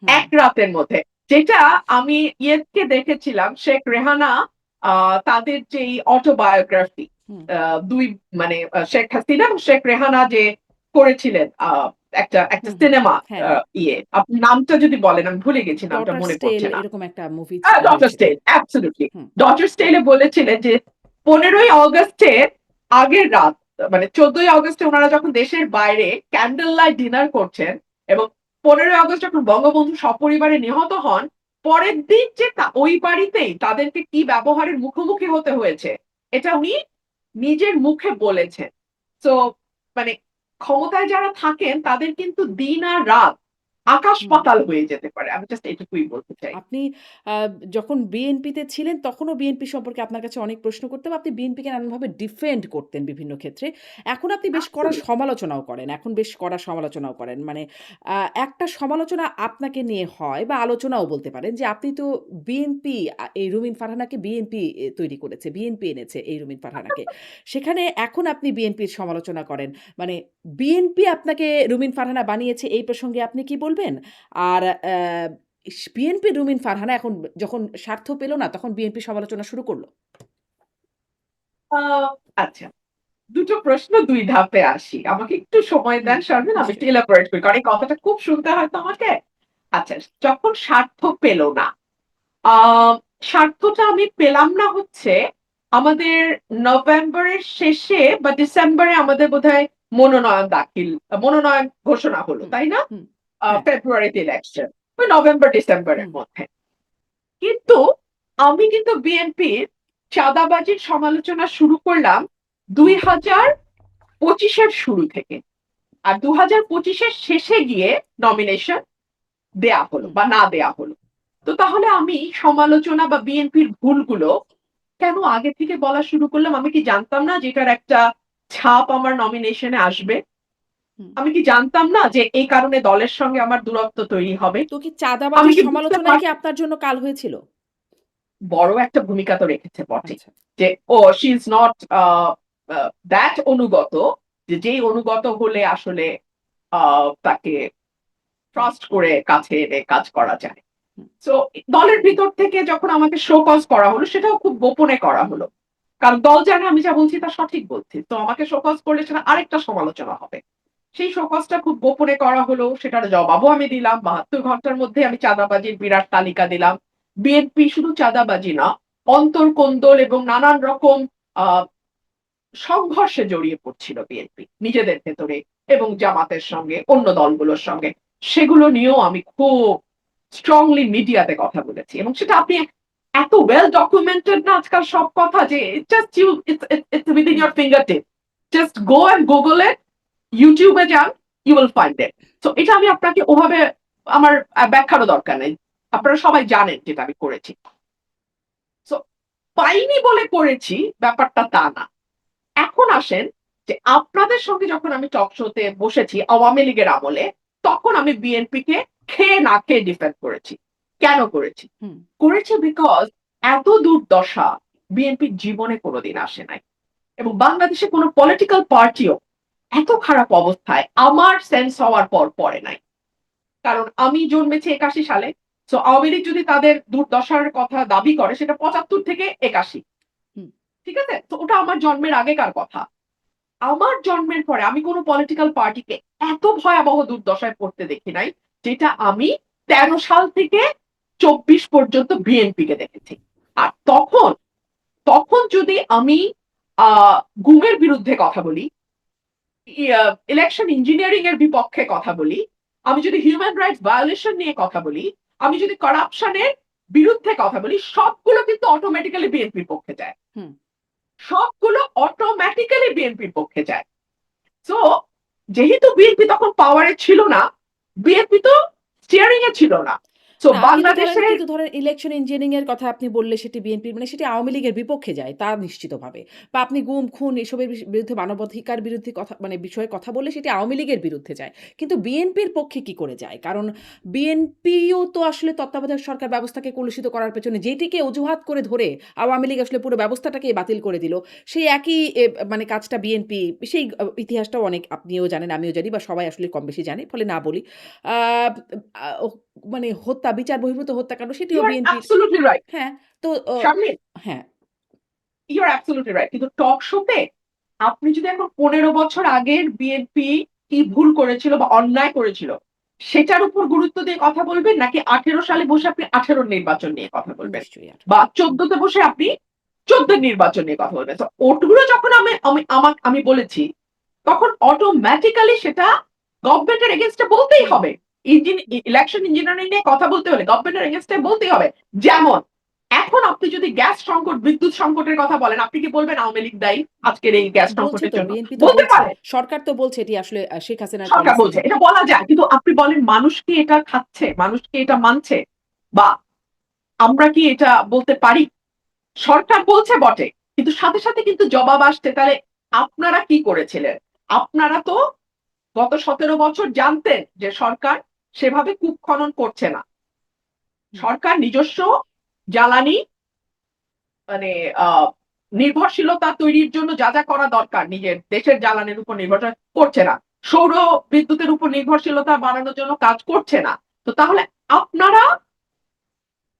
হুম এক রাতের মধ্যে। যেটা আমি ইয়েকে দেখেছিলাম, শেখ রেহানা তাদের যে অটোবায়োগ্রাফি, হুম দুই মানে শেখ হাসিনা এবং শেখ রেহানা যে করেছিলেন একটা একটা হুম হুম সিনেমা, হ্যাঁ, ইয়ে আপনি নামটা যদি বলেন, আমি ভুলে গেছি, নামটা ডটার মনে স্টেল পড়ছে না। এরকম একটা মুভি ডটার হয়েছিল। স্টেল, অ্যাবসলিউটলি। হুম ডটার স্টেলে বলেছিলেন যে 15ই অগস্টের আগের রাত, মানে 14ই অগস্টে ওনারা যখন দেশের বাইরে ক্যান্ডেল লাইট ডিনার করছেন এবং 15ই অগস্ট যখন বঙ্গবন্ধু সপরিবারে নিহত হন, পরের দিন যে ওই বাড়িতেই তাদেরকে কি ব্যবহারের মুখোমুখি হতে হয়েছে এটা উনি নিজের মুখে বলেছেন। তো মানে ক্ষমতায় যারা থাকেন তাদের কিন্তু দিন আর রাত আকাশ হুম পাতাল হয়ে যেতে পারে। আমি জাস্ট এটুকুই বলতে চাই। আপনি আ যখন বিএনপিতে ছিলেন তখনও বিএনপি সম্পর্কে আপনার কাছে অনেক প্রশ্ন করতাম। আপনি বিএনপিকে নানানভাবে ডিফেন্ড করতেন বিভিন্ন ক্ষেত্রে। এখন আপনি বেশ কড়া Absolutely. সমালোচনাও করেন। এখন বেশ কড়া সমালোচনাও করেন। মানে আ একটা সমালোচনা আপনাকে নিয়ে হয় বা আলোচনাও বলতে পারেন যে আপনি তো বিএনপি এই রুমিন ফারহানাকে বিএনপি তৈরি করেছে। বিএনপি এনেছে এই রুমিন ফারহানাকে। সেখানে এখন আপনি বিএনপির সমালোচনা করেন। মানে বিএনপি আপনাকে রুমিন ফারহানা বানিয়েছে এই প্রসঙ্গে আপনি কি বলবেন? আর বিএনপি রুমিন ফারহানা এখন যখন স্বার্থ পেল না, তখন বিএনপি সমালোচনা শুরু করল। আ আচ্ছা। ২ টো প্রশ্ন ২ ধাপে আসি। আমাকে একটু সময় হুম, দেন শারমিন, আমি একটু নিশ্চয়ই। elaborate করি। কারণ এই কথাটা খুব শুনতে হয় তো আমাকে। আচ্ছা, যখন স্বার্থ পেল না, আ স্বার্থটা আমি পেলাম না হচ্ছে আমাদের নভেম্বরের শেষে বা ডিসেম্বরে আমাদের বোধহয় মনোনয়ন ঘোষণা হলো, হুম, তাই না? হুম, হ্যাঁ, ফেব্রুয়ারিতে ইলেকশন। ওই নভেম্বর ডিসেম্বরের হুম, মধ্যে। কিন্তু আমি কিন্তু বিএনপির চাঁদাবাজির সমালোচনা শুরু করলাম ২০২৫ এর শুরু থেকে। আর ২০২৫ এর শেষে গিয়ে নমিনেশন দেয়া হলো হুম। বা না দেয়া হলো। তো তাহলে আমি সমালোচনা বা বিএনপির ভুলগুলো কেন আগে থেকে বলা শুরু করলাম? আমি কি জানতাম না যে এটার একটা ছাপ আমার নমিনেশনে আসবে? হুম। আমি কি জানতাম না যে এই কারণে দলের সঙ্গে আমার দূরত্ব তৈরি হবে? তো কি আমি চাঁদাবাজির কি বুঝতে সমালোচনাই পার কি আপনার জন্য কাল হয়েছিল? বড় একটা ভূমিকা তো রেখেছে বটে। আচ্ছা। যে ও শি ইজ নট দ্যাট অনুগত, যে যেই অনুগত হলে আসলে তাকে হুম, ট্রাস্ট করে কাছে এনে কাজ করা যায়। হুম, সো দলের ভিতর থেকে যখন আমাকে শো কজ করা হলো সেটাও খুব গোপনে করা হুম, হলো। কারণ দল জানে আমি যা বলছি তা সঠিক বলছি। তো আমাকে শো কজ করলে সেটা আরেকটা সমালোচনা হবে। সেই শো কজটা খুব গোপনে করা হলো। সেটার জবাবও আমি দিলাম। ৭২ ঘন্টার মধ্যে আমি চাঁদাবাজির বিরাট তালিকা দিলাম। বিএনপি শুধু চাঁদাবাজি না, অন্তর্কোন্দল এবং নানান রকম আ সংঘর্ষে জড়িয়ে পড়ছিল বিএনপি নিজেদের ভেতরে এবং জামাতের সঙ্গে, অন্য দলগুলোর সঙ্গে। সেগুলো নিয়েও আমি খুব স্ট্রংলি মিডিয়াতে কথা বলেছি। এবং সেটা আপনি এত ওয়েল ডকুমেন্টেড না আজকাল সব কথা, যে just you it's within hmm. Your fingertip. Just go and Google it, YouTube এ যান, you will find it. So এটা আমি আপনাকে ওভাবে আমার ব্যাখ্যারও দরকার নেই। আপনারা সবাই জানেন যেটা আমি করেছি। সো পাইনি বলে করেছি ব্যাপারটা তা না। এখন আসেন যে আপনাদের সঙ্গে যখন আমি টক শোতে বসেছি আওয়ামী লীগের আমলে, তখন আমি বিএনপি কে খেয়ে না খেয়ে ডিফেন্ড করেছি। কেন করেছি? হুম, করেছি বিকজ এত দুর্দশা বিএনপির জীবনে কোনোদিন আসে নাই। এবং বাংলাদেশে কোনো পলিটিক্যাল পার্টিও এত খারাপ অবস্থায় আমার সেন্স হওয়ার পর পড়ে নাই। কারণ আমি জন্মেছি ৮১ সালে। সো আওয়ামী লীগ যদি তাদের দুর্দশার কথা দাবি করে সেটা ৭৫ থেকে ৮১। হুম, ঠিক আছে? তো ওটা আমার জন্মের আগেকার কথা। আমার জন্মের পরে আমি কোন পলিটিক্যাল পার্টিকে এত ভয়াবহ দুর্দশায় পড়তে দেখি নাই, যেটা আমি ১৩ সাল থেকে ২৪ পর্যন্ত বিএনপি কে দেখেছি। আর তখন তখন যদি আমি আ গুমের বিরুদ্ধে কথা বলি, ইলেকশন ইঞ্জিনিয়ারিং এর বিপক্ষে কথা বলি, আমি যদি হিউম্যান রাইটস ভায়োলেশন নিয়ে কথা বলি, আমি যদি করাপশনের বিরুদ্ধে কথা বলি, সবগুলো কিন্তু অটোমেটিক্যালি বিএনপির পক্ষে যায়। হুম। সবগুলো অটোমেটিক্যালি বিএনপির পক্ষে যায়। সো যেহেতু বিএনপি তখন পাওয়ারে ছিল না, বিএনপি তো স্টিয়ারিং এ ছিল না। সো না, বাংলাদেশের কিন্তু ধরেন ইলেকশন ইঞ্জিনিয়ারিং এর কথা আপনি বললে সেটি বিএনপির মানে সেটি আওয়ামী লীগের বিপক্ষে যায় তা নিশ্চিতভাবে। বা আপনি গুম, খুন এসবের বিরুদ্ধে মানবাধিকার বিরুদ্ধে কথা মানে বিষয়ে কথা বললে সেটি আওয়ামী লীগের বিরুদ্ধে যায়। কিন্তু বিএনপির পক্ষে কি করে যায়? কারণ বিএনপিও তো আসলে তত্ত্বাবধায়ক সরকার ব্যবস্থাকে কলুষিত করার পেছনে যেটিকে অজুহাত করে ধরে আওয়ামী লীগ আসলে পুরো ব্যবস্থাটাকেই বাতিল করে দিল। সেই একই মানে কাজটা বিএনপি সেই ইতিহাসটাও অনেক আপনিও জানেন, আমিও জানি বা সবাই আসলে কম বেশি জানে। ফলে না বলি। আ আ মানে হত্যা, বিচার বহির্ভূত হত্যাকাণ্ড ইউ সেটিও আর বিএনপির। Absolutely right. হ্যাঁ, তো শারমিন, হ্যাঁ, ইউ আর অ্যাবসলিউটলি রাইট। কিন্তু টক শোতে আপনি যদি এখন 15 বছর আগের বিএনপি কি ভুল করেছিল বা অন্যায় করেছিল সেটার উপর গুরুত্ব দিয়ে কথা বলবেন, নাকি 18 সালে বসে আপনি 18 নির্বাচন নিয়ে কথা বলবেন, নিশ্চয়ই আর। বা 14 তে বসে আপনি 14 নির্বাচন নিয়ে কথা বলবেন? তো ওটগুলো যখন আমি বলেছি, তখন অটোমেটিক্যালি সেটা গভর্নমেন্টের এগেইনস্টে বলতেই হুম, হবে। ইলেকশন ইঞ্জিনিয়ারিং নিয়ে কথা বলতে হলে গভর্নমেন্টের এগেইনস্টে বলতেই হবে। যেমন এখন আপনি যদি গ্যাস সংকট, বিদ্যুৎ সংকটের কথা বলেন, আপনি কি বলবেন আওয়ামী লীগ দায়ী আজকের এই গ্যাস বলছে সংকটের তো জন্য? বিএনপি তো বলতে বলছে। পারেন, সরকার তো বলছে এটি আসলে শেখ হাসিনার সরকার পলিসির বলছে, জন্য। এটা বলা যায়। কিন্তু আপনি বলেন মানুষ কি এটা খাচ্ছে? মানুষ কি এটা মানছে? বা আমরা কি এটা বলতে পারি? সরকার বলছে বটে, কিন্তু সাথে সাথে কিন্তু জবাব আসছে। তাহলে আপনারা কি করেছিলেন? আপনারা তো গত 17 বছর জানতেন যে সরকার সেভাবে কূপ খনন করছে না। হুম, সরকার নিজস্ব জ্বালানি মানে আহ নির্ভরশীলতা তৈরির জন্য যা যা করা দরকার নিজের দেশের জ্বালানির উপর নির্ভরশীল করছে না। সৌর বিদ্যুতের উপর নির্ভরশীলতা বাড়ানোর জন্য কাজ করছে না। তো তাহলে আপনারা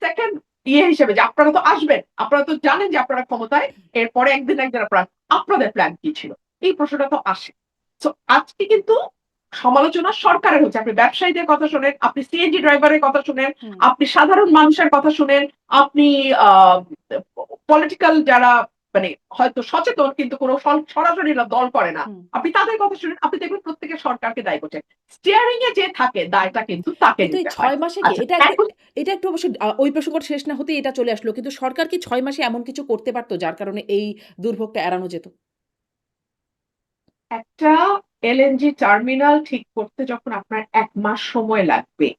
সেকেন্ড হিসেবে যে আপনারা তো আসবেন, আপনারা তো জানেন যে আপনারা ক্ষমতায়, এরপরে একদিন একদিন আপনারা, আপনাদের প্ল্যান কি ছিল? এই প্রশ্নটা তো আসে। তো আজকে কিন্তু সমালোচনা সরকারের হচ্ছে। আপনি ব্যবসায়ীদের কথা শোনেন, আপনি সিএনজি ড্রাইভারের কথা শুনেন, হুম, আপনি সাধারণ মানুষের কথা শুনেন, আপনি পলিটিক্যাল যারা মানে হয়তো সচেতন কিন্তু কোনো সরাসরি দল করে না, হুম। আপনি তাদের কথা শুনেন, আপনি দেখবেন প্রত্যেকে সরকারকে দায়ী করছেন। স্টিয়ারিং এ যে থাকে দায়টা কিন্তু তাকে কিন্তু এই নিতে হয়। ৬ মাসে কি আচ্ছা, এখন এটা একটু অবশ্য ওই প্রসঙ্গটা শেষ না হতেই এটা চলে আসলো। কিন্তু সরকার কি ৬ মাসে এমন কিছু করতে পারত যার কারণে এই দুর্ভোগটা এড়ানো যেত? একটা এলএনজি টার্মিনাল ঠিক করতে যখন আপনার ১ মাস সময় লাগবে,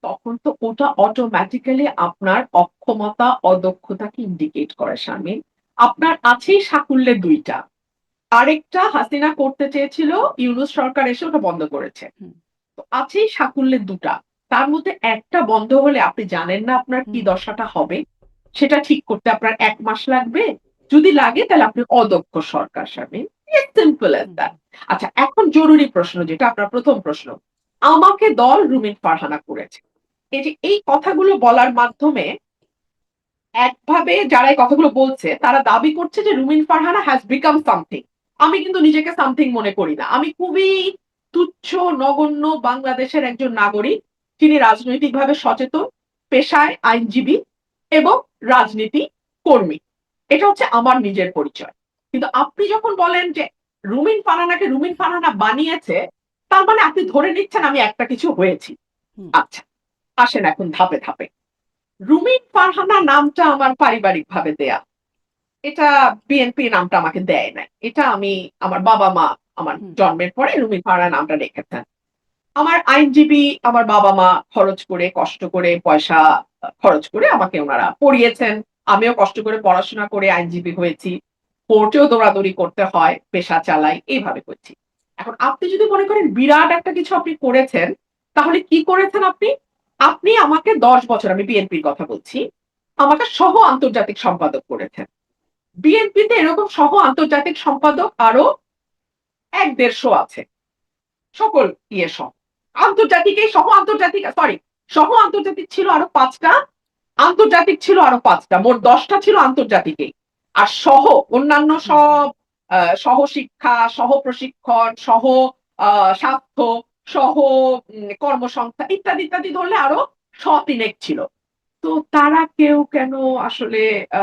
তখন তো ওটা অটোমেটিক্যালি আপনার অক্ষমতা, অদক্ষতাকে ইন্ডিকেট করে শারমিন। আপনার আছেই সাকুল্যে ২ টা। আরেকটা হাসিনা করতে চেয়েছিল, ইউনূস সরকার এসে ওটা বন্ধ করেছে। হুম, তো আছেই সাকুল্যে ২ টা। তার মধ্যে একটা বন্ধ হলে আপনি জানেন না আপনার কি হুম, দশাটা হবে। সেটা ঠিক করতে আপনার ১ মাস লাগবে। যদি লাগে তাহলে আপনি অদক্ষ সরকার শামিল। It's simple as hmm, that. আচ্ছা, এখন জরুরি প্রশ্ন যেটা আপনার ১ম প্রশ্ন। আমাকে দল রুমিন ফারহানা করেছে। এই যে এই কথাগুলো বলার মাধ্যমে একভাবে যারা এই কথাগুলো বলছে তারা দাবি করছে যে রুমিন ফারহানা হ্যাজ বিকাম সামথিং। আমি কিন্তু নিজেকে সামথিং মনে করি না। আমি খুবই তুচ্ছ, নগণ্য বাংলাদেশের একজন নাগরিক। যিনি রাজনৈতিকভাবে সচেতন, পেশায় আইনজীবী এবং রাজনীতি কর্মী। এটা হচ্ছে আমার নিজের পরিচয়। কিন্তু আপনি যখন বলেন যে রুমিন ফারহানাকে রুমিন ফারহানা বানিয়েছে, তার মানে আপনি ধরে নিচ্ছেন আমি একটা কিছু হয়েছি। হুম, আচ্ছা, আসেন এখন ধাপে ধাপে। রুমিন ফারহানা নামটা আমার পারিবারিকভাবে দেয়া। এটা বিএনপি নামটা আমাকে দেয় নাই। এটা আমি আমার বাবা-মা আমার হুম, জন্মের পরে রুমিন ফারহানা নামটা রেখেছেন। আমার আইনজীবী আমার বাবা-মা খরচ করে, কষ্ট করে, পয়সা খরচ করে আমাকে উনারা পড়িয়েছেন। আমিও কষ্ট করে পড়াশোনা করে আইনজীবী হয়েছি। কোর্টেও দৌড়াদৌড়ি করতে হয়, পেশা চালাই, এভাবে করছি। এখন আপনি যদি মনে করেন বিরাট একটা কিছু আপনি করেছেন, তাহলে কি করেছেন আপনি? আপনি আমাকে ১০ বছর, আমি বিএনপির কথা বলছি, আমাকে সহ আন্তর্জাতিক সম্পাদক করেছেন। বিএনপিতে এরকম সহ আন্তর্জাতিক সম্পাদক আরো ১-১৫০ আছে। সকল সহ। আন্তর্জাতিক এই সহ আন্তর্জাতিক সরি, সহ আন্তর্জাতিক ছিল আরো ৫ টা, আন্তর্জাতিক ছিল আরো ৫ টা। মোট ১০ টা ছিল আন্তর্জাতিকেই। আর সহ অন্যান্য হুম, সব সহশিক্ষা, সহ প্রশিক্ষণ, সহ স্বাস্থ্য, সহ কর্মসংস্থান ইত্যাদি, ইত্যাদি ধরলে আরো ৩ ছিল। তো তারা কেউ কেন আসলে আ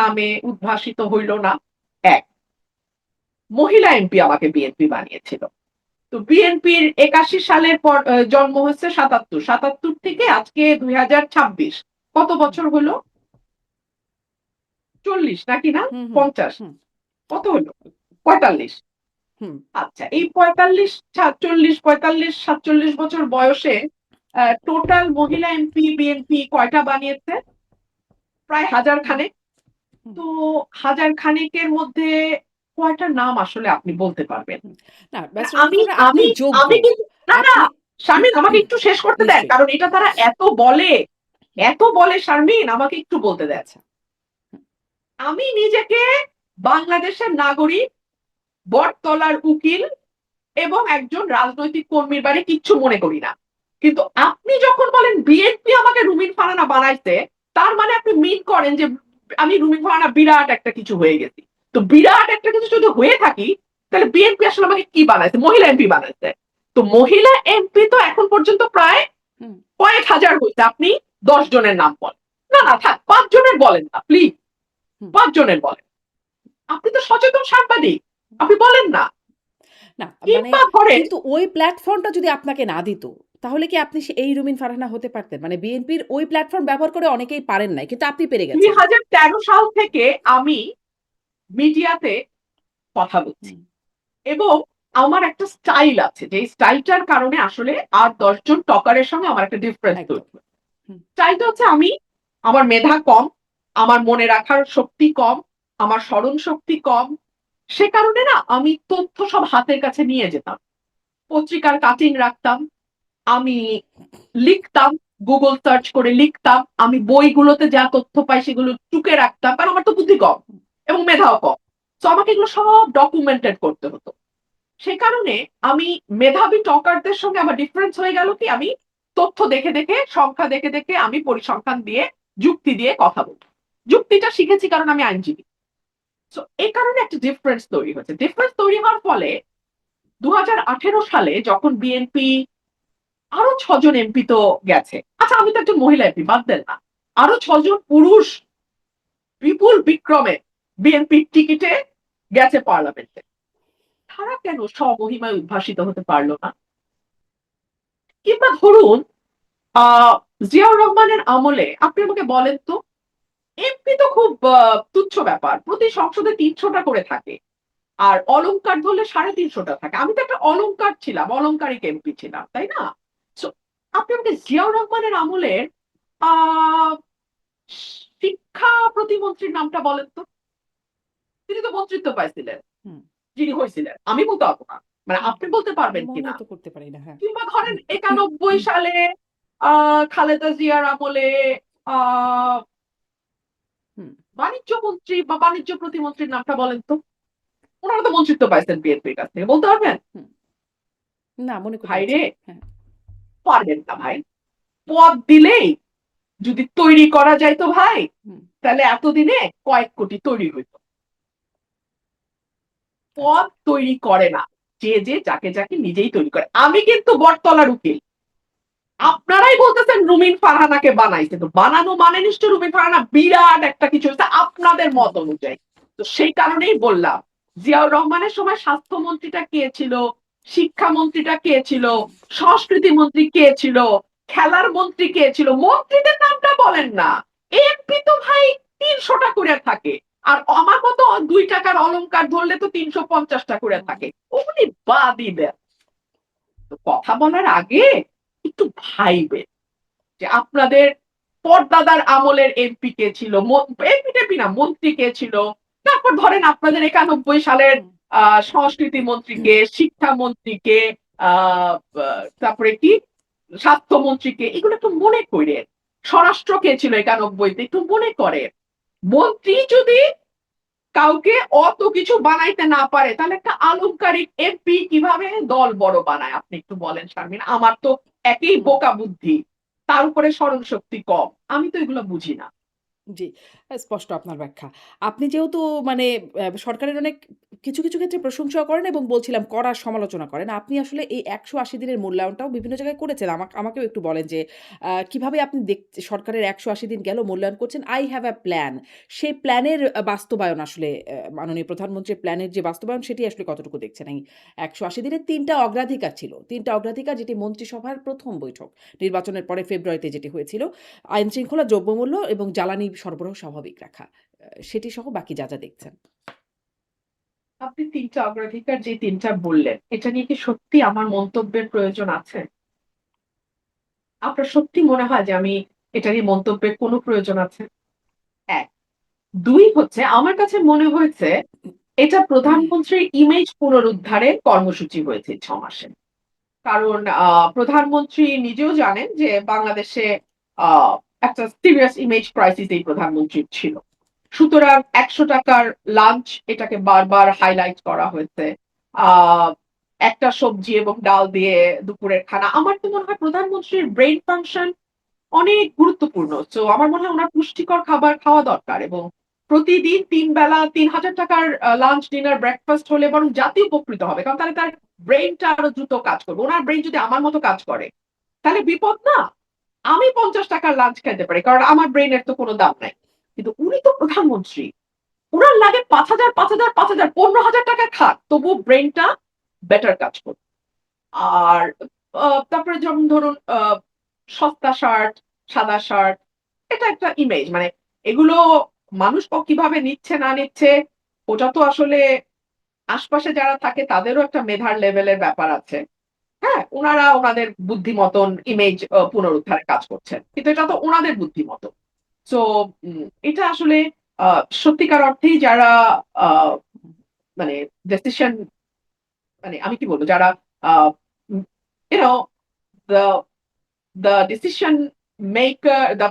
নামে উদ্ভাসিত হইল না? ১, মহিলা এমপি আমাকে বিএনপি বানিয়েছিল। তো বিএনপির 81 সালের পর জন্ম হচ্ছে 77 থেকে আজকে 2026 কত বছর হলো? 40 নাকি না? হুম, হুম, 50 হুম, কত হলো? 45। হুম, আচ্ছা, এই 45, 40, 45, 47 বছর বয়সে টোটাল মহিলা এমপি বিএনপি কয়টা বানিয়েছে? প্রায় হাজার হুম, খানেক। হুম, তো হাজার খানেকের মধ্যে কয়টা নাম আসলে আপনি বলতে পারবেন? হুম। না, মানে ব্যারিস্টার আমি লতিফুর আপনি আমি যোগ্য। আমি কিন্তু না, না, আপনি শারমিন আমাকে একটু শেষ করতে দেন। নিশ্চয়ই। কারণ এটা তারা হুম, এত বলে শারমিন আমাকে একটু বলতে দেন। আচ্ছা। হুম, আমি নিজেকে বাংলাদেশের নাগরিক, বটতলার উকিল এবং একজন রাজনৈতিক কর্মীর বাড়ি কিচ্ছু মনে করি না। কিন্তু আপনি যখন বলেন বিএনপি আমাকে রুমিন ফারানা বানাইছে, তার মানে আপনি মিন করেন যে আমি রুমিন ফারানা বিরাট একটা কিছু হয়ে গেছি। তো বিরাট একটা কিছু যদি হয়ে থাকি, তাহলে বিএনপি আসলে আমাকে কি বানাইছে? মহিলা এমপি বানাইছে। তো মহিলা এমপি তো এখন পর্যন্ত প্রায় হুম, কয়েক হাজার হইছে। আপনি ১০ জনের নাম বলেন। না, না থাক ৫ জনের বলেন না প্লিজ। হুম, ৫ জনের বলেন। আপনি তো সচেতন সাংবাদিক। আপনি বলেন না। না, মানে কিংবা ধরেন কিন্তু ওই প্ল্যাটফর্মটা যদি আপনাকে না দিত, তাহলে কি আপনি এই রুমিন ফারহানা হতে পারতেন? মানে বিএনপির ওই প্ল্যাটফর্ম ব্যবহার করে অনেকেই পারেন নাই। কিন্তু আপনি পেরে গেছেন। ২০১৩ সাল থেকে আমি মিডিয়াতে কথা বলছি হুম, এবং আমার একটা স্টাইল আছে যে স্টাইলটার কারণে আসলে আর ১০ জন টকারের সঙ্গে আমার একটা ডিফারেন্স একদম। তৈরি হয়। হুম, স্টাইলটা হচ্ছে আমার মেধা কম, আমার মনে রাখার শক্তি কম, আমার স্মরণ শক্তি কম। সে কারণে না আমি তথ্য সব হাতের কাছে নিয়ে যেতাম। পত্রিকার কাটিং রাখতাম। আমি লিখতাম, Google সার্চ করে লিখতাম। আমি বইগুলোতে যা তথ্য পাই সেগুলো টুকে রাখতাম। কারণ আমার তো বুদ্ধি কম হুম, এবং মেধাও কম। সো আমাকে এগুলো সব ডকুমেন্টেড করতে হতো। সে কারণে আমি মেধাবী টকারদের সঙ্গে আমার ডিফারেন্স হয়ে গেল কি আমি তথ্য দেখে, সংখ্যা দেখে আমি পরিসংখ্যান দিয়ে, যুক্তি দিয়ে কথা বলি। যুক্তিটা শিখেছি কারণ আমি আইনজীবী। সো এই কারণে একটা ডিফারেন্স তৈরি হয়েছে। ডিফারেন্স তৈরি হওয়ার ফলে ২০১৮ সালে যখন বিএনপি আরো ৬ জন এমপি তো গেছে। আচ্ছা আমি তো একজন মহিলা এমপি বাদ দেন না। আরো ৬ জন পুরুষ বিপুল বিক্রমে বিএনপির টিকিটে গেছে পার্লামেন্টে। তারা কেন স্বমহিমায় উদ্ভাসিত হতে পারল না? কিংবা ধরুন আ জিয়াউর রহমানের আমলে আপনি আমাকে বলেন তো এমপি তো খুব তুচ্ছ ব্যাপার। প্রতি সংসদে ৩০০ টা করে থাকে। আর অলংকার ধরলে ৩৫০ টা থাকে। আমি তো একটা অলংকার ছিলাম, অলংকারিক এমপি ছিলাম, তাই না? সো আপনি আমাকে জিয়াউর রহমানের আমলের আ শিক্ষা প্রতিমন্ত্রীর নামটা বলেন তো? তিনি তো মন্ত্রিত্ব পাইছিলেন। হুম, যিনি হইছিলেন। আমি বলতে পারব না। মানে হুম। আপনি বলতে পারবেন মনে কিনা? তো করতে পারি না। হ্যাঁ। কিংবা ধরেন ৯১ সালে আ খালেদা জিয়ার আমলে আ হুম, বাণিজ্য মন্ত্রী বা বাণিজ্য প্রতিমন্ত্রীর নামটা বলেন তো? উনারা তো মন্ত্রিত্ব পাইছেন বিএনপির কাছ থেকে। বলতে পারবেন? হুম। না, মনে করতে পারছি ভাইরে না। হ্যাঁ। পারবেন না ভাই। পদ দিলেই যদি তৈরি করা যাইত ভাই, হুম, তাহলে এতদিনে কয়েক কোটি তৈরি হইত। আচ্ছা। পদ তৈরি করে না। যে যাকে নিজেই তৈরি করে। আমি কিন্তু বটতলার উকিল। হুম, আপনারাই বলতেছেন রুমিন ফারহানাকে বানাইছে। তো বানানো মানে নিশ্চয়ই রুমিন ফারহানা বিরাট একটা কিছু হইছে আপনাদের হুম, মত অনুযায়ী। তো সেই কারণেই বললাম, জিয়াউর রহমানের সময় স্বাস্থ্যমন্ত্রীটা কে ছিল? শিক্ষামন্ত্রীটা কে ছিল? সংস্কৃতি মন্ত্রী কে ছিল? খেলার মন্ত্রী কে ছিল? মন্ত্রীদের নামটা বলেন না। এমপি তো ভাই ৩০০ টা করে থাকে। আর আমার মতো ৳২ র অলংকার ধরলে তো ৩৫০ টা করে হুম, থাকে। ওগুলি বাদই দেন। তো কথা বলার আগে একটু ভাইবেন যে আপনাদের পরদাদার আমলের এমপি কে ছিল, এমপি টেপি না মন্ত্রী কে ছিল। তারপর ধরেন আপনাদের ৯১ সালের হুম, আ সংস্কৃতি মন্ত্রীকে, শিক্ষামন্ত্রীকে, আ বা তারপরে কি স্বাস্থ্যমন্ত্রীকে এগুলো একটু মনে কইরেন। স্বরাষ্ট্র কে ছিল ৯১ তে একটু মনে করেন। মন্ত্রী যদি কাউকে অত কিছু বানাইতে না পারে তাহলে একটা আলংকারিক এমপি কিভাবে দল বড় বানায় আপনি একটু বলেন শারমিন। আমার তো একেই হুম। বোকা বুদ্ধি। তার উপরে স্মরণ শক্তি কম। আমি তো এগুলো বুঝি না। জি, স্পষ্ট আপনার ব্যাখ্যা। আপনি যেহেতু মানে সরকারের অনেক কিছু, কিছু ক্ষেত্রে প্রশংসাও করেন এবং বলছিলাম কড়া সমালোচনা করেন। আপনি আসলে এই ১৮০ দিনের মূল্যায়নটাও বিভিন্ন জায়গায় করেছেন। আমাকেও একটু বলেন যে কিভাবে আপনি সরকারের ১৮০ দিন গেল মূল্যায়ন করছেন। I have a plan সেই প্ল্যানের বাস্তবায়ন আসলে মাননীয় প্রধানমন্ত্রীর প্ল্যানের যে বাস্তবায়ন সেটি আসলে কতটুকু দেখছেন? এই ১৮০ দিনের ৩ টা অগ্রাধিকার ছিল। ৩ টা অগ্রাধিকার যেটি মন্ত্রিসভার ১ম বৈঠক। নির্বাচনের পরে ফেব্রুয়ারিতে যেটি হয়েছিল। আইনশৃঙ্খলা, দ্রব্যমূল্য এবং জ্বালানি সরবরাহ স্বাভাবিক রাখা। সেটি সহ বাকি যা, যা দেখছেন। আপনি ৩ টা অগ্রাধিকার যে ৩ টা বললেন, এটা নিয়ে কি সত্যি আমার মন্তব্যের প্রয়োজন আছে? আপনার সত্যি মনে হয় যে আমি এটা নিয়ে মন্তব্যের কোনো প্রয়োজন আছে? ১। ২ হচ্ছে আমার কাছে মনে হয়েছে এটা প্রধানমন্ত্রীর ইমেজ পুনরুদ্ধারের কর্মসূচি হয়েছে ৬ মাসে। কারণ প্রধানমন্ত্রী নিজেও জানেন যে বাংলাদেশে আ একটা সিরিয়াস ইমেজ ক্রাইসিস এই প্রধানমন্ত্রীর ছিল। সুতরাং ৳১০০ লাঞ্চ এটাকে বারবার হাইলাইট করা হয়েছে। আ একটা সবজি এবং ডাল দিয়ে দুপুরের খানা। আমার তো মনে হয় প্রধানমন্ত্রীর ব্রেইন ফাংশন অনেক গুরুত্বপূর্ণ। সো আমার মনে হয় উনার পুষ্টিকর খাবার খাওয়া দরকার এবং প্রতিদিন ৩ বেলা ৳৩,০০০ লাঞ্চ, ডিনার, ব্রেকফাস্ট হলে বরং জাতি উপকৃত হবে। কারণ তাহলে তার ব্রেইনটা আরো দ্রুত কাজ করবে। উনার ব্রেইন যদি আমার মতো কাজ করে, তাহলে বিপদ না? আমি ৳৫০ লাঞ্চ খাইতে পারি। কারণ আমার ব্রেইনের তো কোনো দাম নাই। কিন্তু উনি তো প্রধানমন্ত্রী। উনার লাগে ৫,০০০, ৫,০০০, ৫,০০০, ৳১৫,০০০ খাক। তবুও ব্রেইনটা বেটার কাজ করবে। আর তারপরে যেমন ধরুন সস্তা শার্ট, সাদা শার্ট এটা একটা ইমেজ। মানে এগুলো মানুষ কিভাবে নিচ্ছে না নিচ্ছে ওটা তো আসলে আশপাশে যারা থাকে তাদেরও একটা মেধার লেভেলের ব্যাপার আছে। হ্যাঁ? উনারা উনাদের বুদ্ধি মতন ইমেজ পুনরুদ্ধারে কাজ করছেন। কিন্তু এটা তো উনাদের বুদ্ধি মত। সো এটা আসলে আ সত্যিকার অর্থেই যারা আ মানে ডিসিশন মানে আমি কি বলব যারা uh um you know the the decision maker, the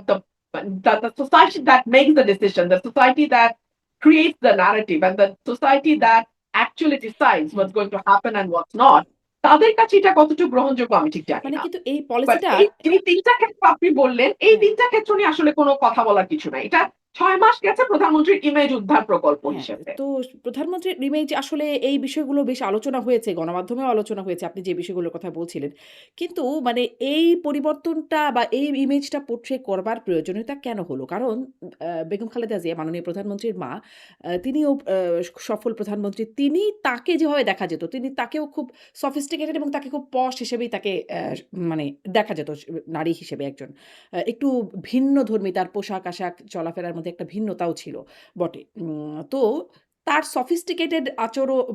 society that makes the decision, the society that creates the narrative, and the society that actually decides hmm. what's going to happen and what's not, তাদের কাছে এটা কতটুকু গ্রহণযোগ্য আমি ঠিক জানি মানে না। কিন্তু এই বাট পলিসিটা এই যে ৩ টা ক্ষেত্র আপনি বললেন, এই হ্যাঁ, ৩ টা ক্ষেত্র নিয়ে আসলে কোন কথা বলার কিছু নাই। এটা ৬ মাস গেছে প্রধানমন্ত্রীর ইমেজ উদ্ধার প্রকল্প হ্যাঁ। হিসেবে। তো প্রধানমন্ত্রীর ইমেজ আসলে এই বিষয়গুলো বেশ আলোচনা হয়েছে, গণমাধ্যমেও আলোচনা হয়েছে আপনি যে বিষয়গুলোর কথা বলছিলেন। কিন্তু মানে এই পরিবর্তনটা বা এই ইমেজটা পোর্ট্রে করবার প্রয়োজনীয়তা কেন হলো? কারণ বেগম খালেদা জিয়া মাননীয় প্রধানমন্ত্রীর মা তিনিও সফল প্রধানমন্ত্রী। তাকে যেভাবে দেখা যেত, তাকেও খুব সফিস্টিকেটেড এবং তাকে খুব পশ হিসেবেই তাকে মানে দেখা যেত নারী হিসেবে একজন। একটু ভিন্নধর্মী তার পোশাক-আশাক চলাফেরার মধ্যে একটা ভিন্নতাও ছিল বটে। তো তার sophisticated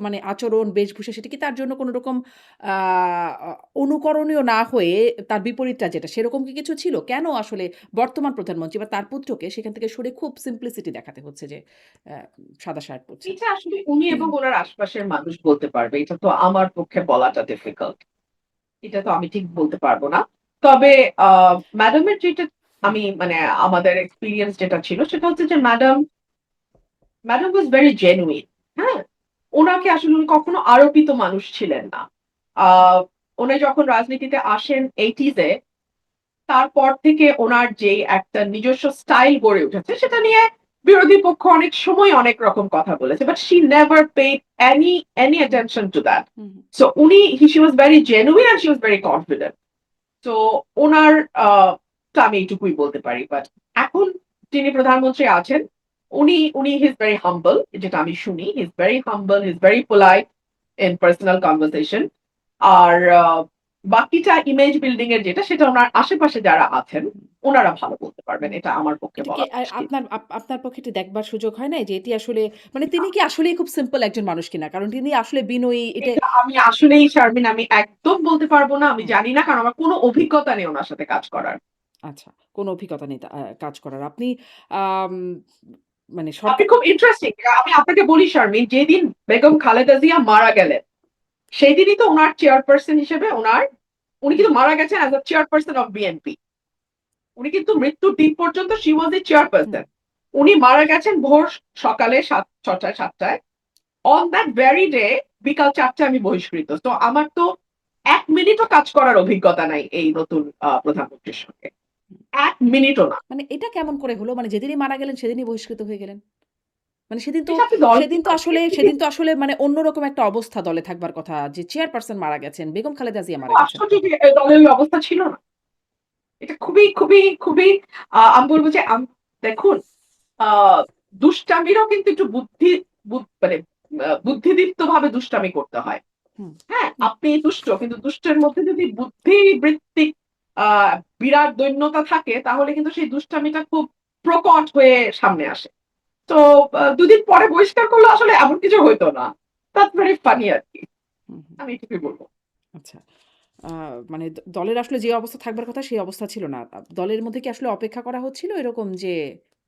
মানে আচরণ, বেশভূষা সেটা কি তার জন্য কোন রকম আ অ অনুকরণীয় না হয়ে তার বিপরীতটা যেটা সেরকম কি কিছু ছিল? কেন আসলে বর্তমান প্রধানমন্ত্রী বা তার পুত্রকে সেখান থেকে সরে খুব simplicity দেখাতে হচ্ছে যে সাদা শার্ট পরছেন? এটা আসলে উনি এবং উনার আশপাশের মানুষ বলতে পারবে। এটা তো আমার পক্ষে বলাটা ডিফিকাল্ট। এটা তো আমি ঠিক বলতে পারব না। তবে আ ম্যাডামের যেটা হুম, আমি মানে আমাদের এক্সপেরিয়েন্স যেটা ছিল সেটা হচ্ছে যে ম্যাডাম ওয়াজ ভেরি জেনুইন। হ্যাঁ? উনাকে আসলে উনি কখনো আরোপিত মানুষ ছিলেন না। আ উনি যখন রাজনীতিতে আসেন 80s এ তারপর থেকে উনার যে একটা নিজস্ব স্টাইল গড়ে উঠেছে সেটা নিয়ে বিরোধী পক্ষ অনেক সময় অনেক রকম কথা বলেছে। But she never paid any hmm, attention to that. Hmm, hmm. So she was very genuine and she was very confident. তো উনার টা আমি এইটুকুই বলতে পারি। বাট এখন যিনি প্রধানমন্ত্রী আছেন, উনি হি ইস ভেরি হাম্বল যেটা আমি শুনি। He is very humble, he is very polite in personal conversation. আর বাকিটা ইমেজ বিল্ডিং এর যেটা সেটা উনার আশেপাশে যারা আছেন, উনারা ভালো বলতে পারবেন। হুম। এটা আমার পক্ষে এটা কি বলা মুশকিল। আপনার পক্ষে এটি দেখবার সুযোগ হয় নাই যে এটি আসলে মানে তিনি কি আসলেই খুব সিম্পল একজন মানুষ কিনা? কারণ তিনি আসলে বিনয়ী এটা এটা আমি আসলেই শারমিন আমি একদম বলতে পারব না। আমি হুম, জানি না কারণ আমার কোন অভিজ্ঞতা নেই উনার সাথে কাজ করার। আচ্ছা। কোন অভিজ্ঞতা নেই কাজ করার। আপনি আম মানে আপনি সরকার খুব ইন্টারেস্টিং। আমি আপনাকে বলি শারমিন, যেদিন বেগম খালেদা জিয়া মারা গেলেন, সেদিনই তো উনার চেয়ারপারসন হিসেবে উনি কিন্তু মারা গেছেন as a chairperson of BNP. উনি কিন্তু মৃত্যুর দিন পর্যন্ত she was A hmm. Chairperson. উনি মারা গেছেন ভোর সকালে ৬টায় ৭টায়। অন দ্যাট ভেরি ডে বিকাল ৪টায় আমি বহিষ্কৃত। তো আমার তো ১ মিনিটও কাজ করার অভিজ্ঞতা নাই এই নতুন প্রধানমন্ত্রীর সঙ্গে। ১ মিনিটও না। মানে এটা কেমন করে হলো? মানে যেদিনই মারা গেলেন সেদিনই বহিষ্কৃত হয়ে গেলেন? মানে সেদিন তো এটা আপনি দল সেদিন তো আসলে মানে অন্যরকম একটা অবস্থা দলে থাকবার কথা, যে চেয়ারপারসন মারা গেছেন, বেগম খালেদা জিয়া মারা গেছেন। আশ্চর্য যে দলের ওই অবস্থা ছিল না। এটা খুবই খুবই খুবই আমি বলবো যে দেখুন, দুষ্টামিরও কিন্তু একটু মানে বুদ্ধিদীপ্ত ভাবে দুষ্টামি করতে হয়। হুম, হ্যাঁ, আপনি দুষ্ট, কিন্তু দুষ্টের মধ্যে যদি বুদ্ধিবৃত্তিক আহ বিরাট দৈন্যতা থাকে, তাহলে কিন্তু সেই দুষ্টামিটা খুব প্রকট হয়ে সামনে আসে। তো দুদিন পরে বহিষ্কার করলে আসলে এমন কিছু হইতো না। দ্যাটস ভেরি ফানি আর কি। হুম, হুম। আমি এটুকুই বলবো। আচ্ছা। আ মানে দলের আসলে যে অবস্থা থাকবার কথা সেই অবস্থা ছিল না। দলের মধ্যে কি আসলে অপেক্ষা করা হচ্ছিল এরকম যে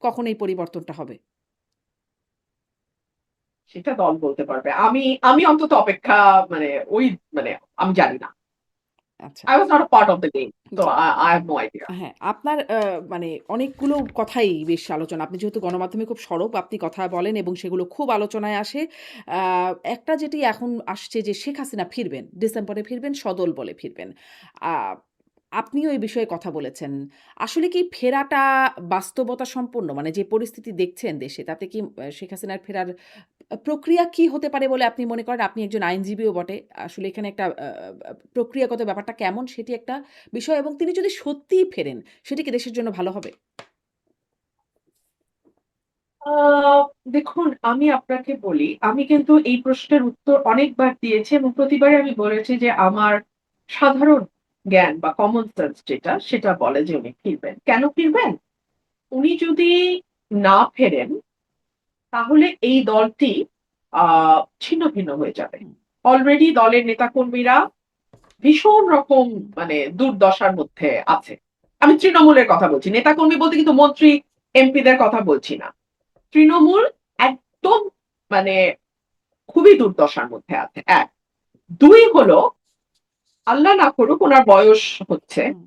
কখন এই পরিবর্তনটা হবে? সেটা দল বলতে পারবে। আমি আমি অন্তত অপেক্ষা মানে ওই মানে আমি জানি না। আচ্ছা। I was not a part of the game. So G. I have no idea. হ্যাঁ, আপনার মানে অনেকগুলো কথাই বেশ আলোচনা। আপনি যেহেতু গণমাধ্যমে খুব সরব, আপনি কথা বলেন এবং সেগুলো খুব আলোচনায় আসে। আ একটা যেটি এখন আসছে যে শেখ হাসিনা ফিরবেন। ডিসেম্বরে ফিরবেন, সদল বলে ফিরবেন। আ আপনিও এই বিষয়ে কথা বলেছেন। আসলে কি ফেরাটা বাস্তবতা সম্পন্ন? মানে যে পরিস্থিতি দেখছেন দেশে, তাতে কি শেখ হাসিনার ফেরার প্রক্রিয়া কি হতে পারে বলে আপনি মনে করেন? আপনি একজন আইনজীবীও বটে। আসলে এখানে একটা প্রক্রিয়াগত ব্যাপারটা কেমন সেটি একটা বিষয়, এবং তিনি যদি সত্যিই ফেরেন, সেটি কি দেশের জন্য ভালো হবে? আ দেখুন, আমি আপনাকে বলি, আমি কিন্তু এই প্রশ্নের উত্তর অনেকবার দিয়েছি এবং প্রতিবারই আমি বলেছি যে আমার সাধারণ জ্ঞান বা কমন সেন্স যেটা, সেটা বলে যে উনি ফিরবেন। কেন ফিরবেন? উনি যদি না ফেরেন, তাহলে এই দলটি আ ছিন্ন-ভিন্ন হয়ে যাবে। হুম, অলরেডি দলের নেতাকর্মীরা ভীষণ রকম হুম, মানে দুর্দশার মধ্যে আছে। আমি তৃণমূলের কথা বলছি। নেতাকর্মী বলতে কিন্তু মন্ত্রী, এমপিদের কথা বলছি না। তৃণমূল একদম মানে খুবই দুর্দশার মধ্যে আছে, ১। ২ হলো, আল্লাহ না করুক উনার বয়স হচ্ছে। হুম,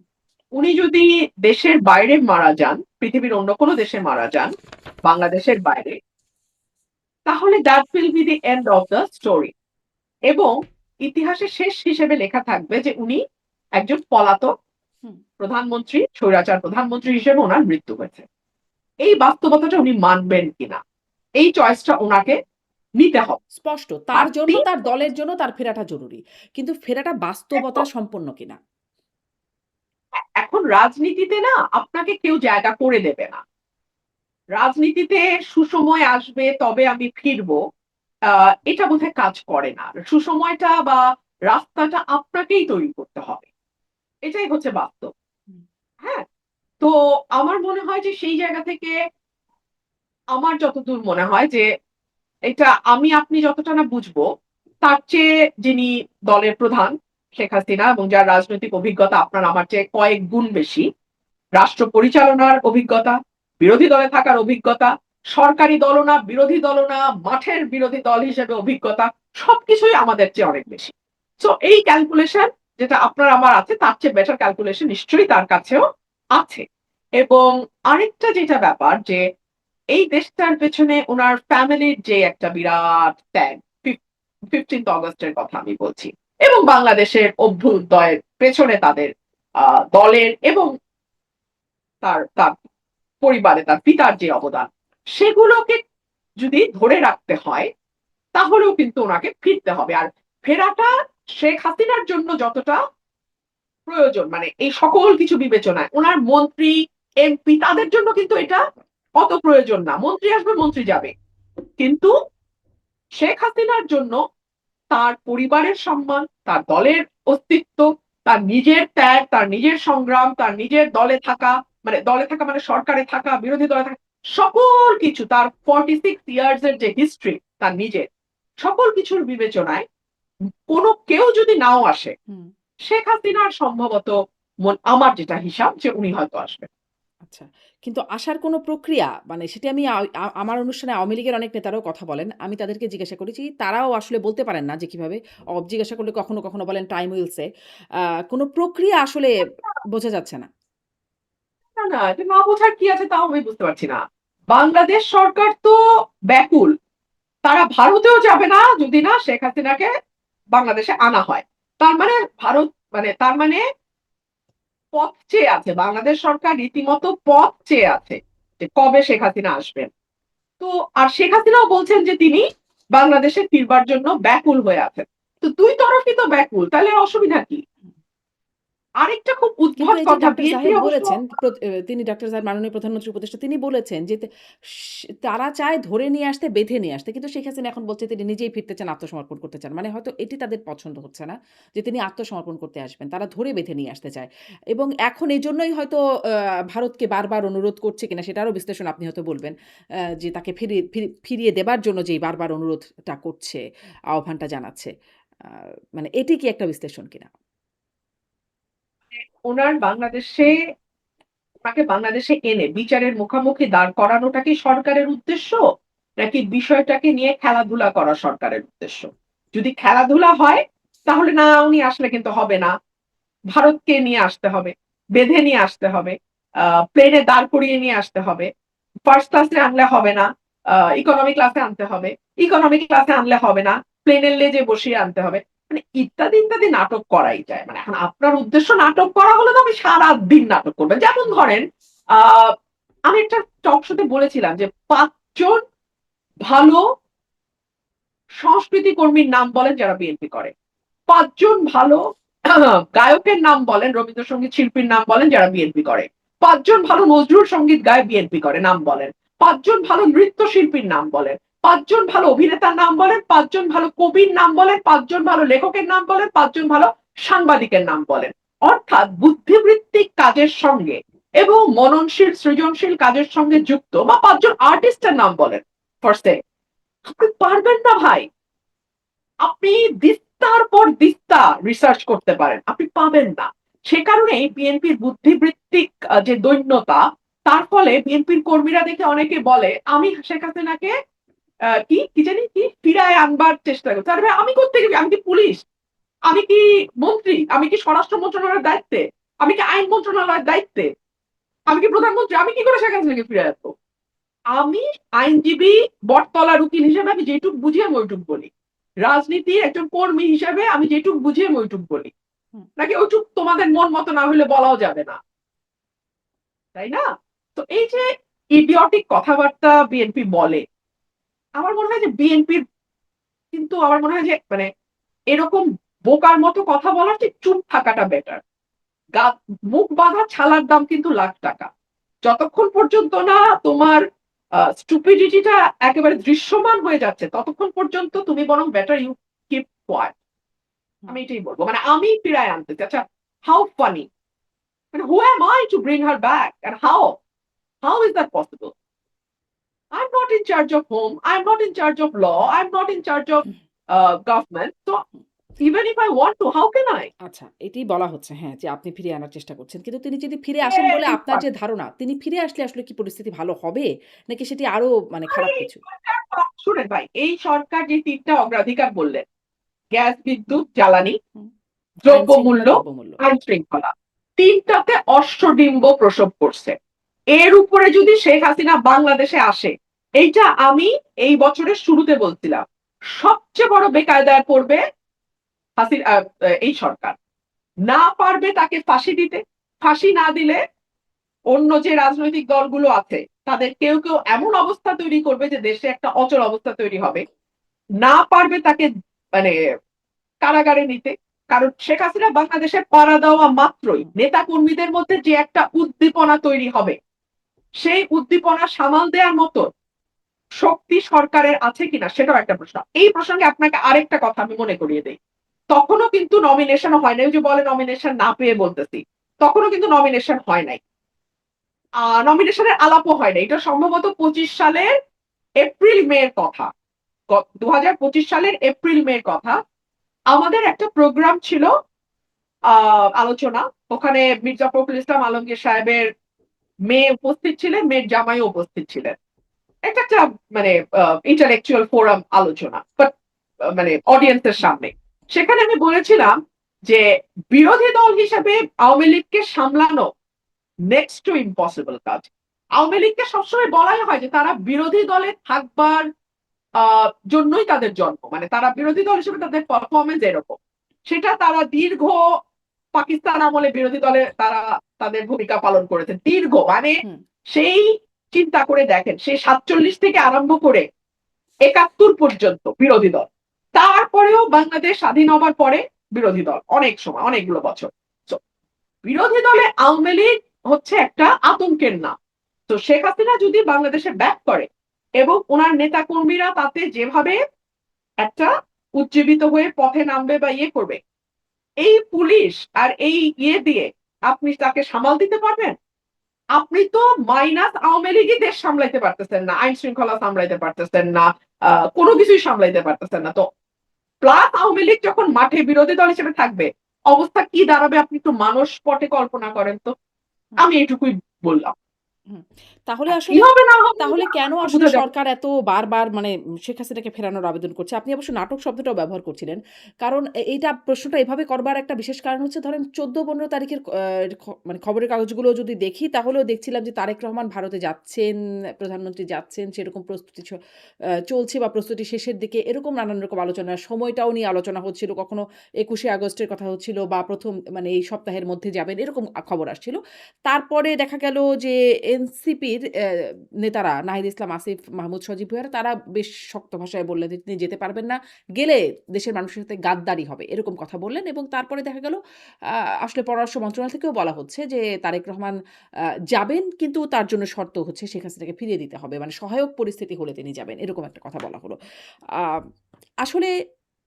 উনি যদি দেশের বাইরে মারা যান, পৃথিবীর অন্য কোনো দেশে মারা যান, বাংলাদেশের বাইরে, তাহলে that will be the end of the story. এবং ইতিহাসে শেষ হিসেবে লেখা থাকবে যে উনি একজন পলাতক হুম। প্রধানমন্ত্রী, স্বৈরাচার প্রধানমন্ত্রী হিসেবে উনার মৃত্যু হয়েছে। এই বাস্তবতাটা উনি মানবেন কিনা? এই চয়েসটা উনাকে নিতে হবে। স্পষ্ট। তার জন্য, আপনি তার দলের জন্য তার ফেরাটা জরুরি। কিন্তু ফেরাটা বাস্তবতা একদম সম্পন্ন কিনা? এখন রাজনীতিতে না আপনাকে কেউ জায়গা করে দেবে না। রাজনীতিতে সুসময় আসবে তবে আমি ফিরবো। আ এটা বোধহয় কাজ করে না। সুসময়টা বা রাস্তাটা আপনাকেই তৈরি করতে হবে। এটাই হচ্ছে বাস্তব। হুম, হ্যাঁ? তো আমার মনে হয় যে সেই জায়গা থেকে আমার যতদূর মনে হয় যে এটা আমি আপনি যতটা না বুঝবো, তার চেয়ে যিনি দলের প্রধান শেখ হাসিনা এবং যার রাজনৈতিক অভিজ্ঞতা আপনার আমার চেয়ে কয়েক গুণ বেশি, রাষ্ট্র পরিচালনার অভিজ্ঞতা, বিরোধী দলে থাকার অভিজ্ঞতা, সরকারি দলও না, বিরোধী দলও না, মাঠের বিরোধী দল হিসেবে অভিজ্ঞতা, সবকিছুই আমাদের চেয়ে অনেক বেশি। সো এই ক্যালকুলেশন যেটা আপনার আমার আছে, তার চেয়ে বেটার ক্যালকুলেশন নিশ্চয়ই তার কাছেও আছে। এবং আরেকটা যেটা ব্যাপার যে এই দেশটার পেছনে উনার ফ্যামিলির যে একটা বিরাট ত্যাগ, 15th অগাস্টের কথা আমি বলছি। এবং বাংলাদেশের অভ্যুদয়ের পেছনে তাদের দলের এবং তার পরিবারে তার পিতার যে অবদান, সেগুলোকে যদি ধরে রাখতে হয়, তাহলেও কিন্তু উনাকে ফিরতে হবে। আর ফেরাটা শেখ হাসিনার জন্য যতটা প্রয়োজন, মানে এই সকল কিছু বিবেচনায়, উনার মন্ত্রী, এমপি তাদের জন্য কিন্তু এটা অত প্রয়োজন না। মন্ত্রী আসবে, মন্ত্রী যাবে। কিন্তু শেখ হাসিনার জন্য তার পরিবারের সম্মান, তার দলের অস্তিত্ব, তার নিজের ত্যাগ, তার নিজের সংগ্রাম, তার নিজের দলে থাকা, মানে দলে থাকা মানে সরকারে থাকা, বিরোধী দলে থাকা, সকল কিছু তার 46 ইয়ার্স এর যে হিস্ট্রি তার নিজের, সকল কিছুর বিবেচনায় কোন কেউ যদি নাও আসে, হুম। শেখ হাসিনার সম্ভবত আমার যেটা হিসাব যে উনি হয়তো আসবেন। আচ্ছা। কিন্তু আসার কোনো প্রক্রিয়া, মানে সেটি আমি আমার অনুষ্ঠানে আওয়ামী লীগের অনেক নেতারাও কথা বলেন। আমি তাদেরকে জিজ্ঞাসা করেছি। তারাও আসলে বলতে পারেন না যে কিভাবে। জিজ্ঞাসা করলে কখনো, কখনো বলেন টাইম উইল সে। আ কোনো প্রক্রিয়া আসলে বোঝা যাচ্ছে না। না, না, এটা না বোঝার কি আছে তাও আমি বুঝতে পারছি না। বাংলাদেশ সরকার তো ব্যাকুল। তারা ভারতেও যাবে না যদি না শেখ হাসিনাকে বাংলাদেশে আনা হয়। তার মানে ভারত মানে তার মানে পথ চেয়ে আছে। বাংলাদেশ সরকার রীতিমতো পথ চেয়ে আছে যে কবে শেখ হাসিনা আসবেন। তো আর শেখ হাসিনাও বলছেন যে তিনি বাংলাদেশে ফিরবার জন্য ব্যাকুল হয়ে আছেন। তো দুই তরফই তো ব্যাকুল, তাহলে অসুবিধা কি? আরেকটা খুব কিন্তু উদ্ভট এই যে কথা, ডাক্তার বিএনপি সাহেব অবশ্য বলেছেন, তিনি ডাক্তার সাহেব মাননীয় প্রধানমন্ত্রীর উপদেষ্টা তিনি বলেছেন যে তারা চায় ধরে নিয়ে আসতে, বেঁধে নিয়ে আসতে। কিন্তু শেখ হাসিনা এখন বলছে তিনি নিজেই ফিরতে চান, আত্মসমর্পণ করতে চান। মানে হয়তো এটি তাদের পছন্দ হচ্ছে না যে তিনি আত্মসমর্পণ করতে আসবেন। তারা ধরে বেঁধে নিয়ে আসতে চায়। এবং এখন এজন্যই হয়তো ভারতকে বারবার অনুরোধ করছে কিনা সেটারও বিশ্লেষণ আপনি হয়তো বলবেন। যে তাকে ফিরিয়ে দেবার জন্য যেই বারবার অনুরোধটা করছে, আহ্বানটা জানাচ্ছে। আ মানে এটি কি একটা বিশ্লেষণ কিনা? ওনার বাংলাদেশে তাকে বাংলাদেশে এনে বিচারের মুখোমুখি দাঁড় করানোটা কি সরকারের উদ্দেশ্য, নাকি বিষয়টাকে নিয়ে খেলাধুলা করা সরকারের উদ্দেশ্য? যদি খেলাধুলা হয় তাহলে না, উনি আসলে কিন্তু হবে না। ভারতকে নিয়ে আসতে হবে, বেঁধে নিয়ে আসতে হবে, প্লেনে দাঁড় করিয়ে নিয়ে আসতে হবে। ফার্স্ট ক্লাসে আনলে হবে না, ইকোনমি ক্লাসে আনতে হবে। ইকোনমি ক্লাসে আনলে হবে না, প্লেনের লেজে বসিয়ে আনতে হবে। মানে ইত্যাদি ইত্যাদি নাটক করাই যায়। মানে এখন আপনার উদ্দেশ্য নাটক করা হলে তো আমি সারাদিন নাটক করবেন। যেমন হুম, ধরেন, আমি একটা টক শোতে বলেছিলাম যে ৫ জন ভালো সংস্কৃতি কর্মীর নাম বলেন যারা বিএনপি করে। ৫ জন ভালো গায়কের নাম বলেন, রবীন্দ্রসঙ্গীত শিল্পীর নাম বলেন যারা বিএনপি করে। ৫ জন ভালো নজরুল সঙ্গীত গায়ে বিএনপি করে, নাম বলেন। ৫ জন ভালো নৃত্যশিল্পীর নাম বলেন। ৫ জন ভালো অভিনেতার নাম বলেন। ৫ জন ভালো কবির নাম বলেন। ৫ জন ভালো লেখকের নাম বলেন। ৫ জন ভালো সাংবাদিকের নাম বলেন। অর্থাৎ বুদ্ধিবৃত্তিক কাজের সঙ্গে এবং মননশীল সৃজনশীল কাজের সঙ্গে যুক্ত বা ৫ জন আর্টিস্টের নাম বলেন। ফার্স্টে আপনি পারবেন না ভাই। আপনি দিস্তার পর দিস্তা রিসার্চ করতে পারেন, আপনি পাবেন না। সে কারণে বিএনপির বুদ্ধিবৃত্তিক যে দৈন্যতা, তার ফলে বিএনপির কর্মীরা দেখে অনেকে বলে আমি শেখ হাসিনাকে কি কি জানি কি ফিরায় আনবার চেষ্টা করছি। আরে ভাই, আমি করতে গেছি? আমি কি পুলিশ? আমি কি মন্ত্রী? আমি কি স্বরাষ্ট্র মন্ত্রণালয়ের দায়িত্বে? আমি কি আইন মন্ত্রণালয়ের দায়িত্বে? আমি কি প্রধানমন্ত্রী? আমি কি করে শেখ হাসিনাকে ফিরে আসবো? আমি আইনজীবী, বটতলার উকিল হিসেবে আমি যেটুক বুঝি আমি ওইটুক বলি। রাজনীতির একজন কর্মী হিসেবে আমি যেটুক বুঝি আমি ওইটুক বলি। হুম। নাকি ওইটুক তোমাদের মন মতো না হলে বলাও যাবে না, তাই না? তো এই যে ইডিয়টিক কথাবার্তা বিএনপি বলে, আমার মনে হয় যে বিএনপির কিন্তু আমার মনে হয় যে মানে এরকম বোকার মতো কথা বলার চেয়ে চুপ থাকাটা বেটার। মুখ বাঁধা ছালার দাম কিন্তু লাখ টাকা। যতক্ষণ পর্যন্ত না তোমার স্টুপিডিটিটা একেবারে দৃশ্যমান হয়ে যাচ্ছে, ততক্ষণ পর্যন্ত তুমি বরং বেটার ইউ কিপ কোয়াইট। হুম। আমি এটাই বলবো। মানে আমি ফিরায় আনতে চাই। আচ্ছা, হাউ ফানি, মানে who am I to bring her back end how is that possible? I'm not in charge of home, I'm not in charge of law, I'm not in charge of government. So even if I want to, how can I? আচ্ছা, এটিই বলা হচ্ছে হ্যাঁ, যে আপনি ফিরিয়ে আনার চেষ্টা করছেন। কিন্তু তিনি যদি ফিরে আসেন বলে Very আপনার fun. যে ধারণা, তিনি ফিরে আসলে আসলে কি পরিস্থিতি ভালো হবে? নাকি সেটি আরো মানে খারাপ এই কিছু? সরকার, শুনেন ভাই, এই সরকার যে ৩ টা অগ্রাধিকার বললেন, গ্যাস, বিদ্যুৎ, জ্বালানি, হুম। আইন শৃঙ্খলা, দ্রব্যমূল্য, দ্রব্যমূল্য। আইন শৃঙ্খলা, ৩ টাতে অশ্বডিম্ব প্রসব করছে। এর উপরে যদি শেখ হাসিনা বাংলাদেশে আসে, এইটা আমি এই বছরের শুরুতে বলছিলাম, সবচেয়ে বড় বেকায়দায় পড়বে এই সরকার। না পারবে তাকে ফাঁসি দিতে। ফাঁসি না দিলে অন্য যে রাজনৈতিক দলগুলো আছে তাদের কেউ কেউ এমন অবস্থা তৈরি করবে যে দেশে একটা অচল অবস্থা তৈরি হবে। না পারবে তাকে মানে কারাগারে নিতে। কারণ শেখ হাসিনা বাংলাদেশে পাড়া দেওয়া মাত্রই হুম, নেতা কর্মীদের মধ্যে যে একটা উদ্দীপনা তৈরি হবে, সেই উদ্দীপনা সামাল দেওয়ার মতো শক্তি সরকারের আছে কিনা সেটাও একটা প্রশ্ন। এই প্রসঙ্গে আপনাকে আরেকটা কথা আমি মনে করিয়ে দেই। তখনও কিন্তু নমিনেশন হয় নাই। ওই যে বলে নমিনেশন না পেয়ে বলতেছি, তখনও কিন্তু নমিনেশন হয় নাই। নমিনেশনের আলাপও হয় নাই। এটা সম্ভবত ২৫ সালের এপ্রিল মের কথা। ২০২৫ সালের এপ্রিল মের কথা। আমাদের একটা প্রোগ্রাম ছিল, আলোচনা। ওখানে মির্জা ফখরুল ইসলাম আলমগীর সাহেবের মেয়ে উপস্থিত ছিলেন, মেয়ের জামাইও উপস্থিত ছিলেন। এটা একটা মানে ইন্টালেকচুয়াল ফোরাম আলোচনা, বাট মানে অডিয়েন্সের সামনে। সেখানে আমি বলেছিলাম যে বিরোধী দল হিসেবে আওয়ামী লীগকে সামলানো নেক্সট টু ইম্পসিবল কাজ। আওয়ামী লীগকে সবসময় বলাই হয় যে তারা বিরোধী দলে থাকবার জন্যই তাদের জন্ম। মানে তারা বিরোধী দল হিসেবে তাদের পারফরমেন্স এরকম। সেটা তারা দীর্ঘ পাকিস্তান আমলে বিরোধী দলে তারা তাদের ভূমিকা পালন করেছে দীর্ঘ, মানে হুম, সেই চিন্তা করে দেখেন, সে 47 থেকে আরম্ভ করে 71 পর্যন্ত বিরোধী দল, তারপরেও বাংলাদেশ স্বাধীন হবার পরে বিরোধী দল অনেক সময়, অনেকগুলো বছর। So, বিরোধী দলে আওয়ামী লীগ হচ্ছে একটা আতঙ্কের নাম। তো শেখ হাসিনা যদি বাংলাদেশে ব্যাক করে এবং ওনার নেতা কর্মীরা তাতে যেভাবে একটা উজ্জীবিত হয়ে পথে নামবে বা ইয়ে করবে, এই পুলিশ আর এই ইয়ে দিয়ে আপনি তাকে সামাল দিতে পারবেন? আপনি তো মাইনাস আওয়ামী লীগই দেশ সামলাইতে পারতেছেন না, আইন শৃঙ্খলা সামলাইতে পারতেছেন না, কোনো কিছুই সামলাইতে পারতেছেন না। তো প্লাস আওয়ামী লীগ যখন মাঠে বিরোধী দল হিসেবে থাকবে, অবস্থা কি দাঁড়াবে আপনি একটু মানুষ পটে কল্পনা করেন তো। আমি এটুকুই বললাম। হুম। তাহলে আর কি আসলে হবে না হবে তাহলে কেন আমার আসলে বোঝা যাবে। সরকার এত বারবার মানে শেখ হাসিনাকে ফেরানোর আবেদন করছে? আপনি অবশ্য নাটক শব্দটাও ব্যবহার করছিলেন। কারণ এইটা প্রশ্নটা এভাবে করবার একটা বিশেষ কারণ হচ্ছে ধরেন ১৪-১৫ তারিখের মানে খবরের কাগজগুলো যদি দেখি তাহলেও দেখছিলাম যে তারেক রহমান ভারতে যাচ্ছেন, প্রধানমন্ত্রী যাচ্ছেন সেরকম প্রস্তুতি চলছে বা প্রস্তুতি শেষের দিকে এরকম নানান রকম আলোচনা। সময়টাও নিয়ে আলোচনা হচ্ছিল। কখনো ২১শে আগস্টের কথা হচ্ছিল বা ১ম মানে এই সপ্তাহের মধ্যে যাবেন এরকম খবর আসছিল। তারপরে দেখা গেল যে এনসিপির নেতারা নাহিদ ইসলাম, আসিফ মাহমুদ, সজীব ভুইয়ারা তারা বেশ শক্ত ভাষায় বললেন যে তিনি যেতে পারবেন না। গেলে দেশের মানুষের সাথে গাদ্দারি হবে। এরকম কথা বললেন এবং তারপরে দেখা গেল আ আসলে পররাষ্ট্র মন্ত্রণালয় থেকেও বলা হচ্ছে যে তারেক রহমান যাবেন কিন্তু তার জন্য শর্ত হচ্ছে শেখ হাসিনাকে ফিরিয়ে দিতে হবে। মানে সহায়ক পরিস্থিতি হলে তিনি যাবেন। এরকম একটা কথা বলা হলো। আ আসলে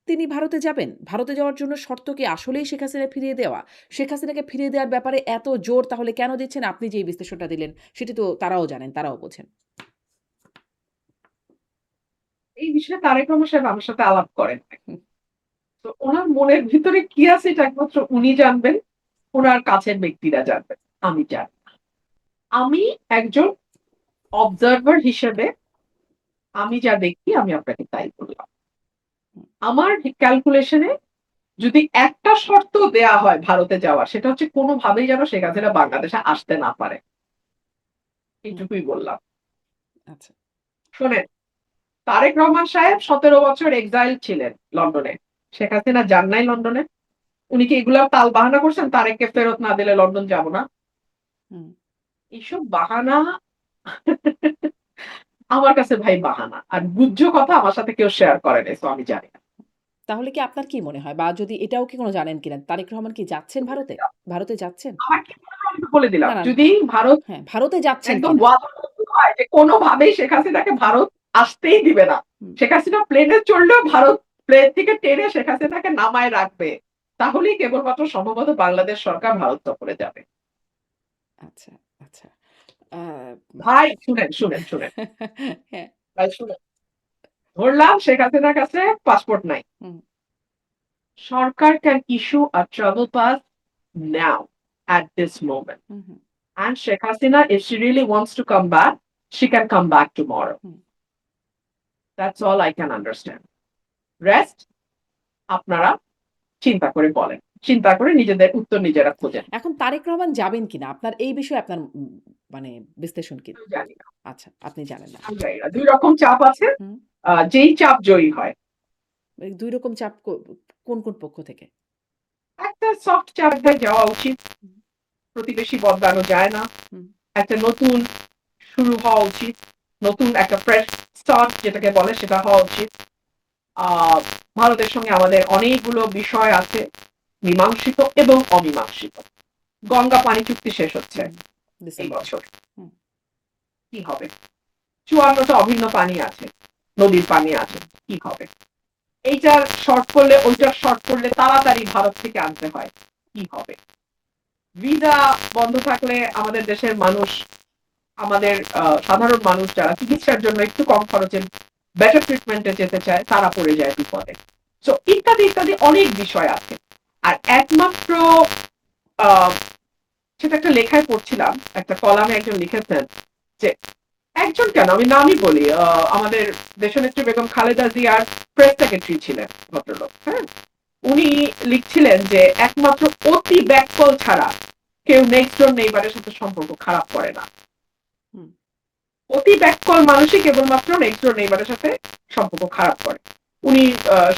তিনি ভারতে যাবেন। ভারতে যাওয়ার জন্য শর্ত কি আসলেই শেখ হাসিনা ফিরিয়ে দেওয়া? শেখ হাসিনাকে ফিরিয়ে দেওয়ার ব্যাপারে এত জোর তাহলে কেন দিচ্ছেন? আপনি যে এই বিশ্লেষণটা দিলেন, সেটি তো তারাও জানেন, তারাও বোঝেন। এই বিষয়ে তারেক রহমান সাহেব আমার সাথে আলাপ করেন। হুম, তো ওনার মনের ভিতরে কি আছে এটা একমাত্র উনি জানবেন, ওনার কাছের ব্যক্তিরা জানবেন। আমি জানি না। আমি একজন অবজারভার হিসেবে আমি যা দেখি আমি আপনাকে তাই বললাম। হুম, আমার ক্যালকুলেশনে যদি একটা শর্ত দেয়া হয় ভারতে যাওয়ার, সেটা হচ্ছে কোনোভাবেই যেন শেখ হাসিনা বাংলাদেশে আসতে না পারে। হুম, এইটুকুই বললাম। আচ্ছা। শোনেন, তারেক রহমান সাহেব ১৭ বছর এক্সাইল ছিলেন লন্ডনে। শেখ হাসিনা যান নাই লন্ডনে। উনি কি এগুলা তাল বাহানা করছেন তারেককে ফেরত না দিলে লন্ডন যাব না? হুম। এইসব বাহানা আমার কাছে ভাই বাহানা। আর গুহ্য কথা আমার সাথে কেউ শেয়ার করে নাই। সো আমি জানি না। তাহলে কি আপনার কি মনে হয়? বা যদি এটাও কি কোনো জানেন কিনা? তারেক রহমান কি যাচ্ছেন ভারতে? ভারতে যাচ্ছেন? আমার কি মনে হয় আমি তো বলে দিলাম। না, না, না। যদি ভারত হ্যাঁ, ভারতে যাচ্ছেন একদম কিনা? ওয়াদাবদ্ধ হয় যে কোনোভাবেই শেখ হাসিনাকে ভারত আসতেই দিবে না। হুম, শেখ হাসিনা প্লেনে চড়লেও ভারত প্লেন থেকে টেনে শেখ হাসিনাকে নামায় রাখবে। তাহলেই কেবলমাত্র সম্ভবত বাংলাদেশ সরকার ভারত সফরে যাবে। আচ্ছা, আচ্ছা। আ ভাই শুনেন। হ্যাঁ, ভাই শুনেন। ধরলাম শেখ হাসিনার কাছে পাসপোর্ট নাই। হুম, সরকার can issue a travel pass now at this moment. Hmm, hmm, And Sheikh Hasina, if she really wants to come back, she can come back tomorrow. Hmm. That's all I can understand. Rest আপনারা চিন্তা করে বলেন। চিন্তা করে নিজেদের উত্তর নিজেরা খোঁজেন। এখন তারেক রহমান যাবেন কিনা? আপনার এই বিষয়ে আপনার মানে বিশ্লেষণ কি? আমি জানি না। আচ্ছা, আপনি জানেন না। আমি জানি না। ২ রকম চাপ আছে। হুম। যেই চাপ জয়ী হয়। এই ২ রকম চাপ কোন পক্ষ থেকে? একটা সফট চাপ দিয়ে যাওয়া উচিত। হুম, প্রতিবেশী বদলানো যায় না। হুম, একটা নতুন শুরু হওয়া উচিত। নতুন একটা ফ্রেশ স্টার্ট যেটাকে বলে সেটা হওয়া উচিত। আ ভারতের সঙ্গে আমাদের অনেকগুলো বিষয় আছে মীমাংসিত এবং অমীমাংসিত। গঙ্গা পানি চুক্তি শেষ হচ্ছে হুম। এই ডিসেম্বরে। বছর। হুম, কি হবে? ৫৪ টা অভিন্ন পানি আছে। নদীর পানি আছে। কি হবে? এইটার শর্ট করলে ওইটার শর্ট করলে তাড়াতাড়ি ভারত থেকে আনতে হয়। কি হবে? ভিসা বন্ধ থাকলে আমাদের দেশের মানুষ, আমাদের সাধারণ মানুষ যারা চিকিৎসার জন্য একটু কম খরচে বেটার ট্রিটমেন্টে যেতে চায় তারা পড়ে যায় বিপদে। সো ইত্যাদি অনেক বিষয় আছে। আর একমাত্র আ সেটা একটা লেখায় পড়ছিলাম, একটা কলামে একজন লিখেছেন যে একজন কেন আমি নামই বলি, আমাদের দেশনেত্রী বেগম খালেদা জিয়ার প্রেস সেক্রেটারি ছিলেন ভদ্রলোক। হ্যাঁ? উনি লিখছিলেন যে একমাত্র অতি ব্যাককল ছাড়া কেউ নেক্সট ডোর নেইবারের সাথে সম্পর্ক খারাপ করে না। হুম, অতি ব্যাককল মানুষই কেবলমাত্র নেক্সট ডোর নেইবারের সাথে সম্পর্ক খারাপ করে। উনি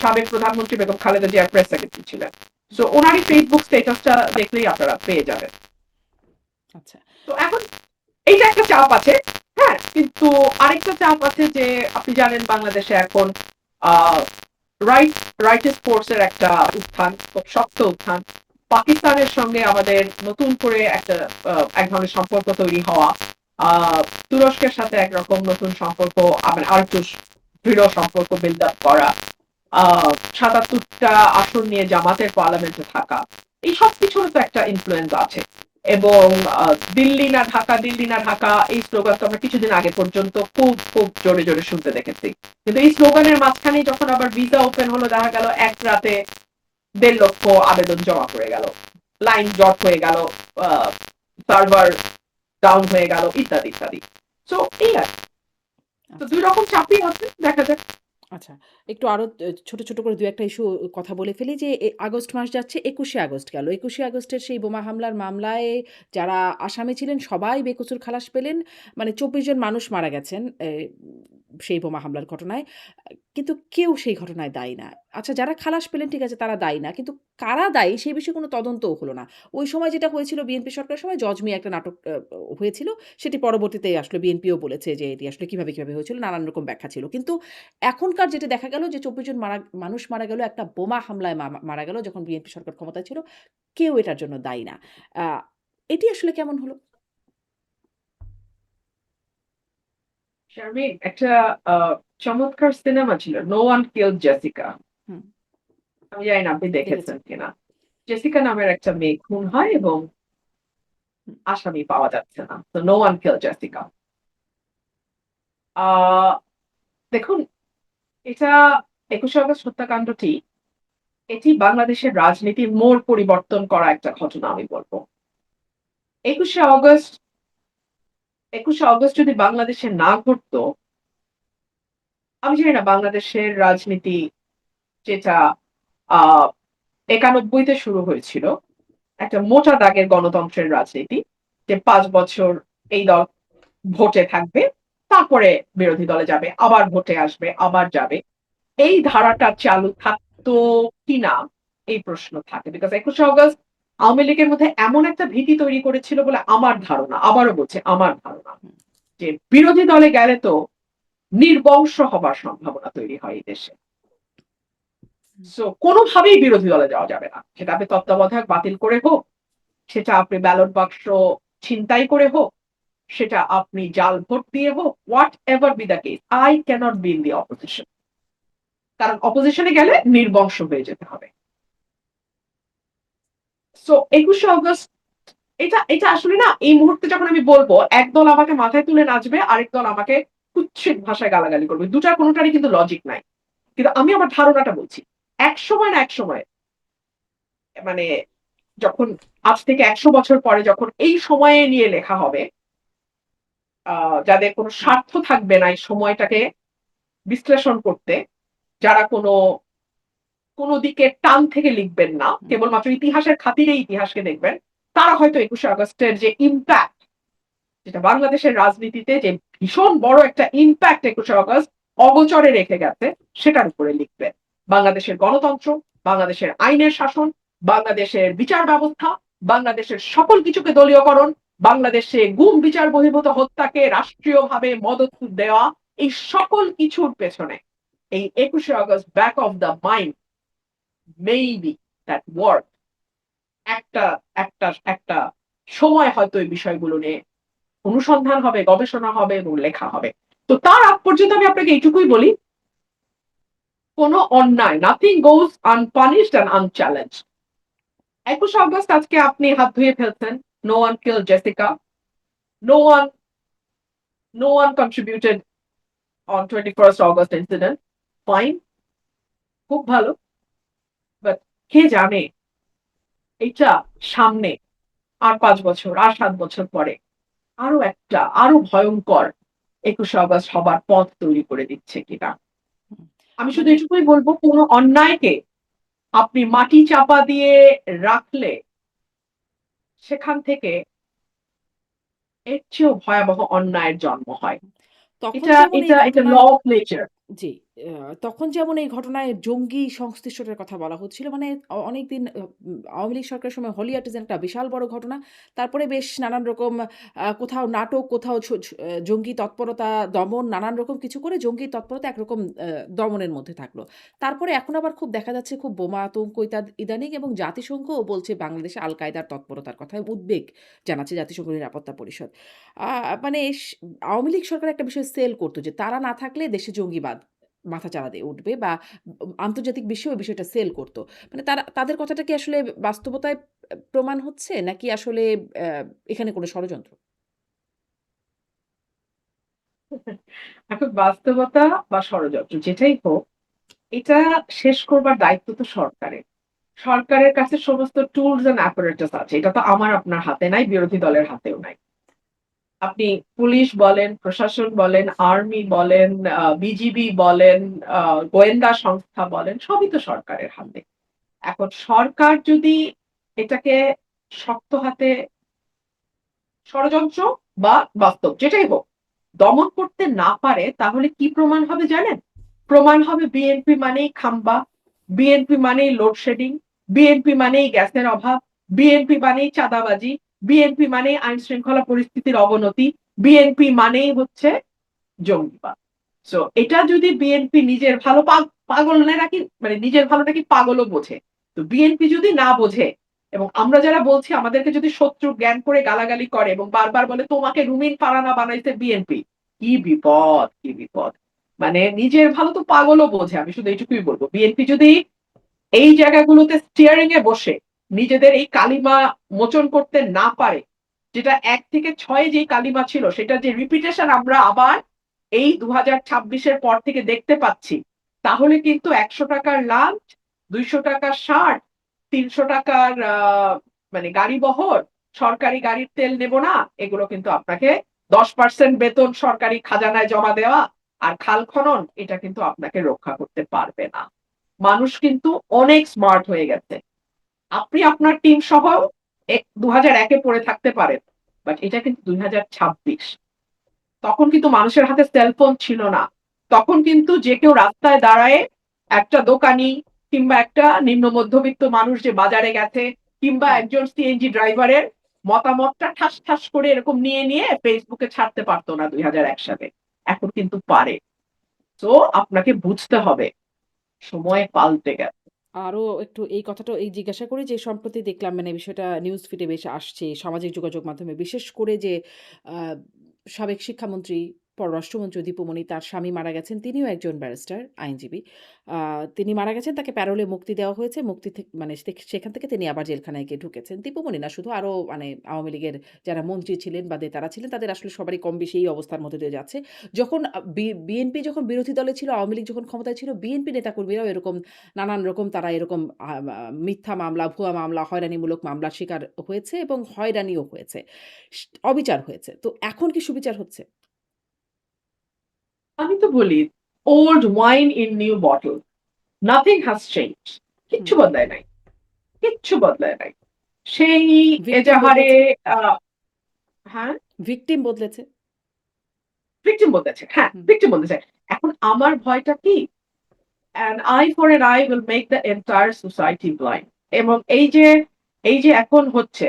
সাবেক প্রধানমন্ত্রী বেগম খালেদা জিয়ার প্রেস সেক্রেটারি ছিলেন। সো ওনারই ফেসবুক স্ট্যাটাসটা দেখলেই আপনারা পেয়ে যাবেন। আচ্ছা। তো এখন এইটা একটা চাপ আছে। হ্যাঁ? কিন্তু আরেকটা চাপ আছে যে আপনি জানেন বাংলাদেশে এখন আহ রাইট রাইটিস্ট ফোর্সের একটা উত্থান, খুব শক্ত উত্থান। পাকিস্তানের সঙ্গে আমাদের নতুন করে একটা এক ধরনের সম্পর্ক তৈরি হওয়া, আহ তুরস্কের সাথে একরকম নতুন সম্পর্ক, মানে আর একটু দৃঢ় সম্পর্ক বিল্ড আপ করা, আহ ৭৭টা আসন নিয়ে জামাতের পার্লামেন্টে থাকা, এই সব কিছুর তো একটা ইনফ্লুয়েন্স আছে। এবং দিল্লি না ঢাকা, দিল্লি না ঢাকা, এই স্লোগান তো আমরা কিছুদিন আগে পর্যন্ত খুব খুব জোরে জোরে শুনতে দেখেছি। কিন্তু এই স্লোগানের মাঝখানে যখন আবার ভিসা ওপেন হলো, দেখা গেল এক রাতে ১.৫ লক্ষ আবেদন জমা পড়ে গেল, লাইন জট হয়ে গেল, সার্ভার ডাউন হয়ে গেল, ইত্যাদি ইত্যাদি। সো এই আর কি। তো আচ্ছা। দুই রকম চাপই আছে, দেখা যাক। আচ্ছা, একটু আরো ছোট, ছোট করে ২-১ টা ইস্যু কথা বলে ফেলি যে আগস্ট মাস যাচ্ছে, ২১শে আগস্ট গেল। ২১শে আগস্টের সেই বোমা হামলার মামলায় যারা আসামি ছিলেন সবাই বেকসুর খালাস পেলেন। মানে ২৪ জন মানুষ মারা গেছেন সেই বোমা হামলার ঘটনায়। কিন্তু কেউ সেই ঘটনায় দায়ী না। আচ্ছা, যারা খালাস পেলেন ঠিক আছে, তারা দায়ী না। কিন্তু কারা দায়ী সেই বিষয়ে কোনো তদন্তও হলো না। ওই সময় যেটা হয়েছিল বিএনপি সরকারের সময় জজ মিয়া একটা নাটক হয়েছিল। সেটি পরবর্তীতে আসলে বিএনপিও বলেছে যে এটি আসলে কিভাবে, কিভাবে হয়েছিল, নানান রকম ব্যাখ্যা ছিল। কিন্তু এখনকার যেটা দেখা গেল যে ২৪ জন মানুষ মারা গেল একটা বোমা হামলায় মারা গেল যখন বিএনপি সরকার ক্ষমতায় ছিল। কেউ এটার জন্য দায়ী না। আ এটি আসলে কেমন হলো? শারমিন, একটা চমৎকার সিনেমা ছিল নো ওয়ান কিল্ড জেসিকা। হুম, আমি জানি না আপনি দেখেছি। দেখেছেন কিনা। জেসিকা নামের একটা মেয়ে খুন হয় এবং হুম, আসামি পাওয়া যাচ্ছে না, তো নো ওয়ান কিল্ড জেসিকা। আহ দেখুন, এটা ২১শে আগস্ট হত্যাকাণ্ডটি, এটি বাংলাদেশের রাজনীতির মোড় পরিবর্তন করা একটা ঘটনা আমি বলবো। ২১শে অগস্ট ২১শে অগস্ট যদি বাংলাদেশে না ঘটতো, আমি জানি না বাংলাদেশের রাজনীতি, যেটা আহ ৯১-তে শুরু হয়েছিল, একটা মোটা দাগের গণতন্ত্রের রাজনীতি, যে ৫ বছর এই দল ভোটে থাকবে, তারপরে বিরোধী দলে যাবে, আবার ভোটে আসবে, আবার যাবে, এই ধারাটা চালু থাকতো কিনা এই প্রশ্ন থাকে। বিকজ ২১শে অগস্ট আওয়ামী লীগের মধ্যে এমন একটা ভীতি তৈরি করেছিল বলে আমার ধারণা, আবারও বলছি আমার ধারণা, হুম, যে বিরোধী দলে গেলে তো নির্বংশ হবার সম্ভাবনা তৈরি হয় এই দেশে। হুম, সো কোনোভাবেই বিরোধী দলে যাওয়া যাবে না, সেটা আপনি তত্ত্বাবধায়ক বাতিল করে হোক, সেটা আপনি ব্যালট বাক্স ছিনতাই করে হোক, সেটা আপনি জাল ভোট দিয়ে হোক, whatever be the case, I can't be in the opposition. কারণ অপোজিশনে গেলে নির্বংশ হয়ে যেতে হবে। সো ২১শে অগস্ট, এটা এটা আসলে না, এই মুহূর্তে যখন আমি বলবো, একদল আমাকে মাথায় তুলে নাচবে, আরেক দল আমাকে কুৎসিত ভাষায় গালাগালি করবে, দুটার কোনোটারই কিন্তু লজিক নাই। কিন্তু আমি আমার ধারণাটা বলছি। এক সময় না এক সময়, মানে যখন আজ থেকে ১০০ বছর পরে যখন এই সময়ে নিয়ে লেখা হবে, যাদের কোনো হুম, স্বার্থ থাকবে না এই সময়টাকে বিশ্লেষণ করতে, যারা কোনো কোনো দিকে টান থেকে লিখবেন না, হুম, কেবলমাত্র ইতিহাসের খাতিরে ইতিহাসকে দেখবেন, তারা হয়তো ২১শে আগস্টের যে ইম্প্যাক্ট, যেটা বাংলাদেশের রাজনীতিতে যে ভীষণ বড় একটা ইম্প্যাক্ট ২১শে আগস্ট অগোচরে রেখে গেছে, সেটার উপরে লিখবেন। বাংলাদেশের গণতন্ত্র, বাংলাদেশের আইনের শাসন, বাংলাদেশের বিচার ব্যবস্থা, বাংলাদেশের সকল কিছুকে দলীয়করণ, বাংলাদেশে গুম বিচার বহির্ভূত হত্যাকে রাষ্ট্রীয়ভাবে মদত দেওয়া, এই সকল কিছুর পেছনে এই ২১শে August back of the mind, maybe that work, একটা একটা একটা সময় হয়তো এই বিষয়গুলো নিয়ে অনুসন্ধান হবে, গবেষণা হবে এবং লেখা হবে। তো তার আগ পর্যন্ত আমি আপনাকে এইটুকুই বলি, কোনো অন্যায়, নাথিং গোজ আনপানিশড অ্যান্ড আনচ্যালেঞ্জড। ২১শে অগস্ট আজকে আপনি হাত ধুয়ে ফেলছেন, no one kill Jessica, no one no one contributed on 21st August incident, fine, খুব ভালো। বাট কে জানে এটা সামনে আর ৫ বছর, আর ৭ বছর পরে আরো একটা, আরো ভয়ঙ্কর ২১শে আগস্ট হবার পথ তৈরি করে দিচ্ছে কিনা। হুম। আমি শুধু মানে এটুকুই বলবো, কোনো অন্যায়কে আপনি মাটি চাপা দিয়ে রাখলে সেখান থেকে এর চেয়েও ভয়াবহ অন্যায়ের জন্ম হয়। তখন এটা যেমন এই এটা এটা ল ঘটনার অফ নেচার। জি, তখন যেমন এই ঘটনায় জঙ্গি সংশ্লিষ্টতার কথা বলা হচ্ছিল। মানে অনেকদিন আওয়ামী লীগ সরকারের সময় হলি আর্টিজান একটা বিশাল বড় ঘটনা। তারপরে বেশ নানান রকম কোথাও নাটক, কোথাও ছ ছ জঙ্গি তৎপরতা দমন নানান রকম কিছু করে জঙ্গি তৎপরতা একরকম দমনের মধ্যে থাকলো। তারপরে এখন আবার খুব দেখা যাচ্ছে খুব বোমা আতঙ্ক ইদানিং এবং জাতিসংঘও বলছে বাংলাদেশে আল কায়দার তৎপরতার কথায় উদ্বেগ জানাচ্ছে জাতিসংঘ নিরাপত্তা পরিষদ। আ মানে আওয়ামী লীগ সরকার একটা বিষয় সেল করত যে তারা না থাকলে দেশে জঙ্গিবাদ মাথাচাড়া দিয়ে উঠবে বা আন্তর্জাতিক বিশ্বেও এই বিষয়টা সেল করত। মানে তাদের কথাটা কি আসলে বাস্তবতায় প্রমাণ হচ্ছে? নাকি আসলে এখানে কোনো ষড়যন্ত্র? এখন বাস্তবতা বা ষড়যন্ত্র যেটাই হোক, এটা শেষ করবার দায়িত্ব তো সরকারের। সরকারের কাছে সমস্ত টুলস অ্যান্ড অ্যাপারেটাস আছে। এটা তো আমার আপনার হাতে নাই, বিরোধী দলের হাতেও নাই। আপনি পুলিশ বলেন, প্রশাসন বলেন, আর্মি বলেন, বিজিবি বলেন, গোয়েন্দা সংস্থা বলেন, সবই তো সরকারের হাতে। এখন সরকার যদি এটাকে শক্ত হাতে ষড়যন্ত্র বা বাস্তব যেটাই হোক দমন করতে না পারে তাহলে কি প্রমাণ হবে জানেন? প্রমাণ হবে বিএনপি মানেই খাম্বা, বিএনপি মানেই লোডশেডিং, বিএনপি মানেই গ্যাসের অভাব, বিএনপি মানেই চাঁদাবাজি, বিএনপি মানেই আইন শৃঙ্খলা পরিস্থিতির অবনতি, বিএনপি মানেই হচ্ছে জঙ্গিবাদ। সো এটা যদি বিএনপি নিজের ভালো পাগলেরা কি মানে নিজের ভালোটা কি পাগলও বোঝে। তো বিএনপি যদি না বোঝে এবং আমরা যারা বলছি আমাদেরকে যদি শত্রু জ্ঞান করে গালাগালি করে এবং বারবার বলে তোমাকে রুমিন ফারানা বানাইছে বিএনপি, কি বিপদ, কি বিপদ। মানে নিজের ভালো তো পাগলও বোঝে। আমি শুধু এইটুকুই বলবো বিএনপি যদি এই জায়গাগুলোতে স্টিয়ারিং এ বসে নিজেদের এই কালিমা মোচন করতে না পারে, যেটা ১ থেকে ৬ যেই কালিমা ছিল সেটা যে রিপিটেশন আমরা আবার এই ২০২৬ এর পর থেকে দেখতে পাচ্ছি, তাহলে কিন্তু ১০০ টাকার লাঞ্চ, ২০০ টাকার শার্ট, ৩০০ টাকার মানে গাড়ি বহর, সরকারি গাড়ির তেল নেব না, এগুলো কিন্তু আপনাকে ১০% বেতন সরকারি খাজানায় জমা দেওয়া আর খাল খনন এটা কিন্তু আপনাকে রক্ষা করতে পারবে না। মানুষ কিন্তু অনেক স্মার্ট হয়ে গেছে। আপনি আপনার টিম সহ ২০০১ এ পড়ে থাকতে পারেন। বাট এটা কিন্তু ২০২৬। তখন কিন্তু মানুষের হাতে সেলফোন ছিল না। তখন কিন্তু যে কেউ রাস্তায় দাঁড়ায় একটা দোকানি কিংবা একটা নিম্ন মধ্যবিত্ত মানুষ যে বাজারে গেছে কিংবা হুম। একজন সিএনজি ড্রাইভারের মতামতটা ঠাস ঠাস করে এরকম নিয়ে নিয়ে ফেসবুকে ছাড়তে পারতো না ২০০১ সালে। এখন কিন্তু পারে। তো আপনাকে বুঝতে হবে সময় পাল্টে গেছে। আরো একটু এই কথাটাও জিজ্ঞাসা করি যে সম্প্রতি দেখলাম মানে বিষয়টা নিউজ ফিডে বেশ আসছে সামাজিক যোগাযোগ মাধ্যমে। বিশেষ করে যে আ সাবেক শিক্ষামন্ত্রী, পররাষ্ট্রমন্ত্রী দীপুমণি তার স্বামী মারা গেছেন। তিনিও একজন ব্যারিস্টার, আইনজীবী। আ তিনি মারা গেছেন, তাকে প্যারোলে মুক্তি দেওয়া হয়েছে। মুক্তি মানে সেখান থেকে তিনি আবার জেলখানায় গিয়ে ঢুকেছেন। দীপুমণি না শুধু আরো মানে আওয়ামী লীগের যারা মন্ত্রী ছিলেন বা নেতারা ছিলেন তাদের আসলে সবারই কম বেশি এই অবস্থার মধ্যে দিয়ে যাচ্ছে। যখন বিএনপি যখন বিরোধী দলে ছিল, আওয়ামী লীগ যখন ক্ষমতায় ছিল, বিএনপি নেতাকর্মীরাও এরকম নানান রকম তারা এরকম আ মা মিথ্যা মামলা, ভুয়া মামলা, হয়রানিমূলক মামলার শিকার হয়েছে এবং হয়রানিও হয়েছে। অবিচার হয়েছে। তো এখন কি সুবিচার হচ্ছে? আমি তো বলি old wine in new bottle, nothing has change. কিচ্ছু হুম। বদলায় নাই, কিচ্ছু বদলায় নাই। সেই ভিকটিম এজাহারে বদলেছে, আহ, হ্যাঁ, ভিকটিম বদলেছে। ভিকটিম বলতেছে, হ্যাঁ হুম, ভিকটিম বলতেছে। এখন আমার ভয়টা কি, an eye for an eye will make the entire society blind। এবং এই যে এখন হচ্ছে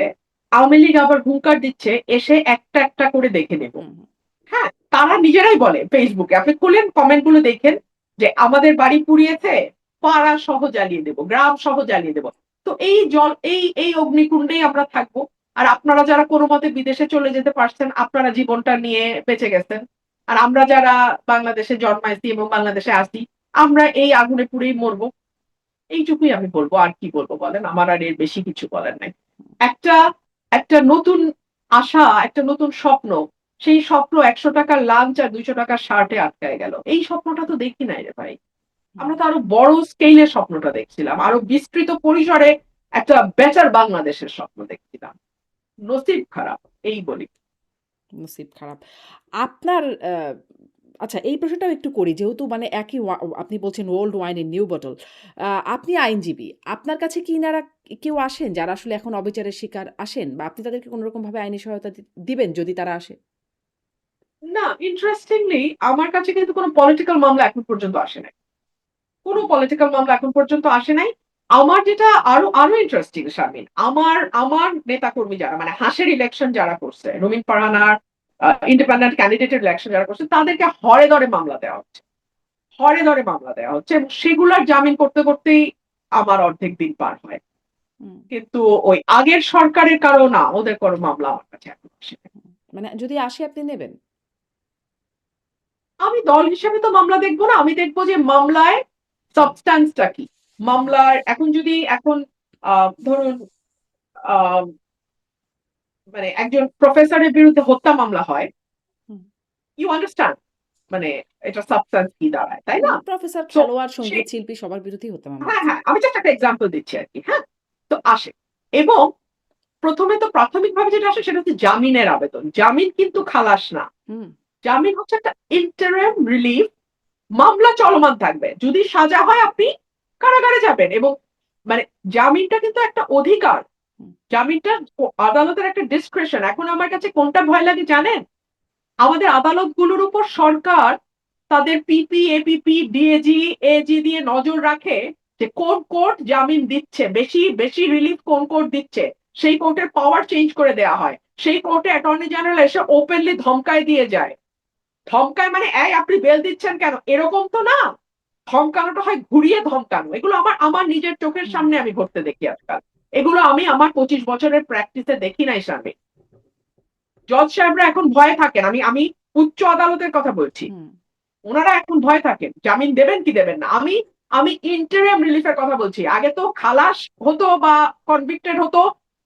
আওয়ামী লীগ আবার হুঙ্কার দিচ্ছে এসে একটা একটা করে দেখে নেব। হুম, হুম, হ্যাঁ, তারা নিজেরাই বলে ফেসবুকে, আপনি খুলেন কমেন্ট গুলো দেখেন যে আমাদের বাড়ি পুড়িয়েছে, পাড়া সহ জ্বালিয়ে দেব, গ্রাম সহ জ্বালিয়ে দেব। তো এই জল এই অগ্নিকুণ্ডেই আমরা থাকবো। আর আপনারা যারা কোনো মতে বিদেশে চলে যেতে পারছেন আপনারা জীবনটা নিয়ে বেঁচে গেছেন। আর আমরা যারা বাংলাদেশে জন্মাইছি এবং বাংলাদেশে আসি আমরা এই আগুনে পুড়েই মরবো। এইটুকুই আমি বলবো, আর কি বলবো বলেন, আমার আর এর বেশি কিছু বলার নাই। একটা একটা নতুন আশা, একটা নতুন স্বপ্ন, সেই স্বপ্ন ১০০ টাকার লাঞ্চ আর ২০০ টাকার শার্টে আটকায় গেল। এই স্বপ্নটা তো দেখি নাই রে ভাই। হুম। আমরা তো আরো বড় স্কেলে স্বপ্নটা দেখছিলাম, আরো বিস্তৃত পরিসরে একটা বেটার বাংলাদেশের স্বপ্ন দেখছিলাম। নসিব খারাপ, এই বলি। নসিব খারাপ। আপনার আচ্ছা এই প্রশ্নটাও একটু করি। যেহেতু মানে একই আপনি বলছেন old wine in new bottle. আপনি আইনজীবী। আপনার কাছে কি ইনারা কেউ আসেন যারা আসলে এখন অবিচারের শিকার আসেন? বা আপনি তাদেরকে কোন রকমভাবে আইনি সহায়তা দিবেন যদি তারা আসে? না, ইন্টারেস্টিংলি আমার কাছে কিন্তু কোনো পলিটিক্যাল মামলা এখন পর্যন্ত আসে নাই। কোনো পলিটিক্যাল মামলা এখন পর্যন্ত আসে নাই। আমার যেটা আরো আরো ইন্টারেস্টিং শারমিন, আমার নেতাকর্মী যারা মানে হাসের ইলেকশন যারা করছে, রুমিন ফারহানার ইন্ডিপেন্ডেন্ট ক্যান্ডিডেটের ইলেকশন যারা করছে তাদেরকে হরে ধরে মামলা দেওয়া হচ্ছে। হরে ধরে মামলা দেওয়া হচ্ছে এবং সেগুলার জামিন করতে করতেই আমার অর্ধেক দিন পার হয়। হুম, কিন্তু ওই আগের সরকারের কারো না, ওদের কোনো মামলা আমার কাছে এখন আসে নাই। হুম। মানে যদি আসে আপনি নেবেন? আমি দল হিসেবে তো মামলা দেখবো না, আমি দেখবো যে মামলায় সাবস্ট্যান্সটা কি। মামলার এখন যদি এখন ধরুন আহ, মানে একজন প্রফেসরের বিরুদ্ধে হত্যা মামলা হয়, হুম। ইউ আন্ডারস্ট্যান্ড মানে এটা সাবস্ট্যান্স কি দাঁড়ায়, তাই না? প্রফেসর, তো খেলোয়াড়, সে সঙ্গীত শিল্পী সবার বিরুদ্ধেই হত্যা মামলা হ্যাঁ আছে। হ্যাঁ আমি জাস্ট একটা এক্সাম্পল দিচ্ছি আর কি। হ্যাঁ, তো আসে এবং প্রথমে তো প্রাথমিকভাবে যেটা আসে সেটা হচ্ছে জামিনের আবেদন। জামিন কিন্তু খালাস না, হুম, জামিন হচ্ছে একটা ইন্টারিম রিলিফ। মামলা চলমান থাকবে, যদি সাজা হয় আপনি কারাগারে যাবেন এবং মানে জামিনটা কিন্তু একটা অধিকার। হুম, জামিনটা আদালতের একটা ডিসক্রিপশন। এখন আমার কাছে কোনটা ভয় লাগে জানেন? আমাদের আদালতগুলোর উপর সরকার তাদের পিপি, এপিপি, ডিএজি, এজি দিয়ে নজর রাখে যে কোন কোর্ট জামিন দিচ্ছে, বেশি বেশি রিলিফ কোন কোর্ট দিচ্ছে, সেই কোর্টের পাওয়ার চেঞ্জ করে দেওয়া হয়। সেই কোর্টে অ্যাটর্নি জেনারেল এসে ওপেনলি ধমকায় দিয়ে যায়। ধমকায় মানে এই আপনি বেল দিচ্ছেন কেন, এরকম তো না। ধমকানোটা হয় ঘুরিয়ে ধমকানো। এগুলো আমার আমার নিজের চোখের হুম, সামনে আমি ঘটতে দেখি আজকাল। এগুলো আমি আমার 25 বছরের প্র্যাকটিসে দেখি নাই স্বামী। জজ সাহেবরা এখন ভয়ে থাকেন। আমি আমি উচ্চ আদালতের কথা বলছি। হুম, ওনারা এখন ভয় থাকেন জামিন দেবেন কি দেবেন না। আমি আমি ইন্টারিম রিলিফের কথা বলছি। আগে তো খালাস হতো বা কনভিক্টেড হতো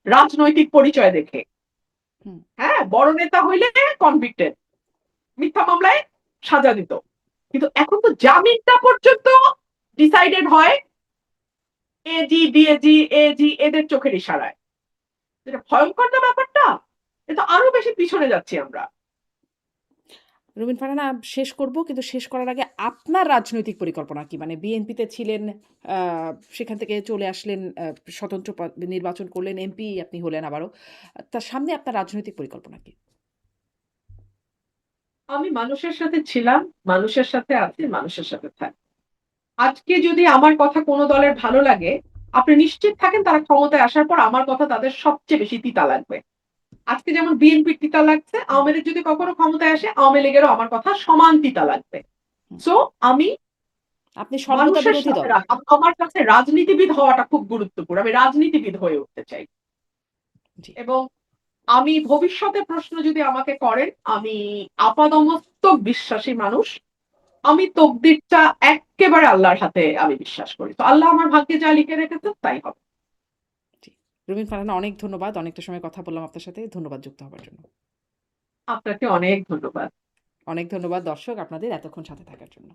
রাজনৈতিক পরিচয় দেখে। হুম। হ্যাঁ, বড় নেতা হইলে কনভিক্টেড, মিথ্যা মামলায় সাজা দিত। কিন্তু এখন তো জামিনটা পর্যন্ত ডিসাইডেড হয় এজি, ডিএজি, এজি এদের চোখের ইশারায়। এটা ভয়ঙ্কর না ব্যাপারটা? এটা আরো বেশি পিছনে যাচ্ছি আমরা। রুমিন ফারহানা, শেষ করব, কিন্তু শেষ করার আগে আপনার রাজনৈতিক পরিকল্পনা কি? মানে বিএনপিতে ছিলেন, আ সেখান থেকে চলে আসলেন, স্বতন্ত্র নির্বাচন করলেন, এমপি আপনি হলেন আবারও। তার সামনে আপনার রাজনৈতিক পরিকল্পনা কি? আমি মানুষের সাথে ছিলাম, মানুষের সাথে আছি, মানুষের সাথে থাকি। আজকে যদি আমার কথা কোন দলের ভালো লাগে, আপনি নিশ্চিত থাকেন তারা ক্ষমতায় আসার পর আমার কথা তাদের সবচেয়ে বেশি তিতা লাগবে। আজকে যেমন বিএনপির তিতা লাগছে, হুম, আওয়ামী লীগ যদি কখনো ক্ষমতায় আসে, আওয়ামী লীগেরও আমার কথা সমান তিতা লাগবে। হুম। সো আমি আপনি সর্বদা মানুষের বিরোধী সাথে দল। আমার কাছে রাজনীতিবিদ হওয়াটা খুব গুরুত্বপূর্ণ। আমি রাজনীতিবিদ হয়ে উঠতে চাই জি। এবং আমি ভবিষ্যতে প্রশ্ন যদি আমাকে করেন, আমি আপাদমস্তক বিশ্বাসী মানুষ। আমি তকদিরটা এক্কেবারে আল্লাহর হাতে আমি বিশ্বাস করি। তো আল্লাহ আমার ভাগ্যে যা লিখে রেখেছে তাই হবে। জি। রুমিন ফারহানা, অনেক ধন্যবাদ। অনেকটা সময় কথা বললাম আপনার সাথে। ধন্যবাদ যুক্ত হবার জন্য। আপনাকে অনেক ধন্যবাদ। অনেক ধন্যবাদ দর্শক আপনাদের এতক্ষণ সাথে থাকার জন্য।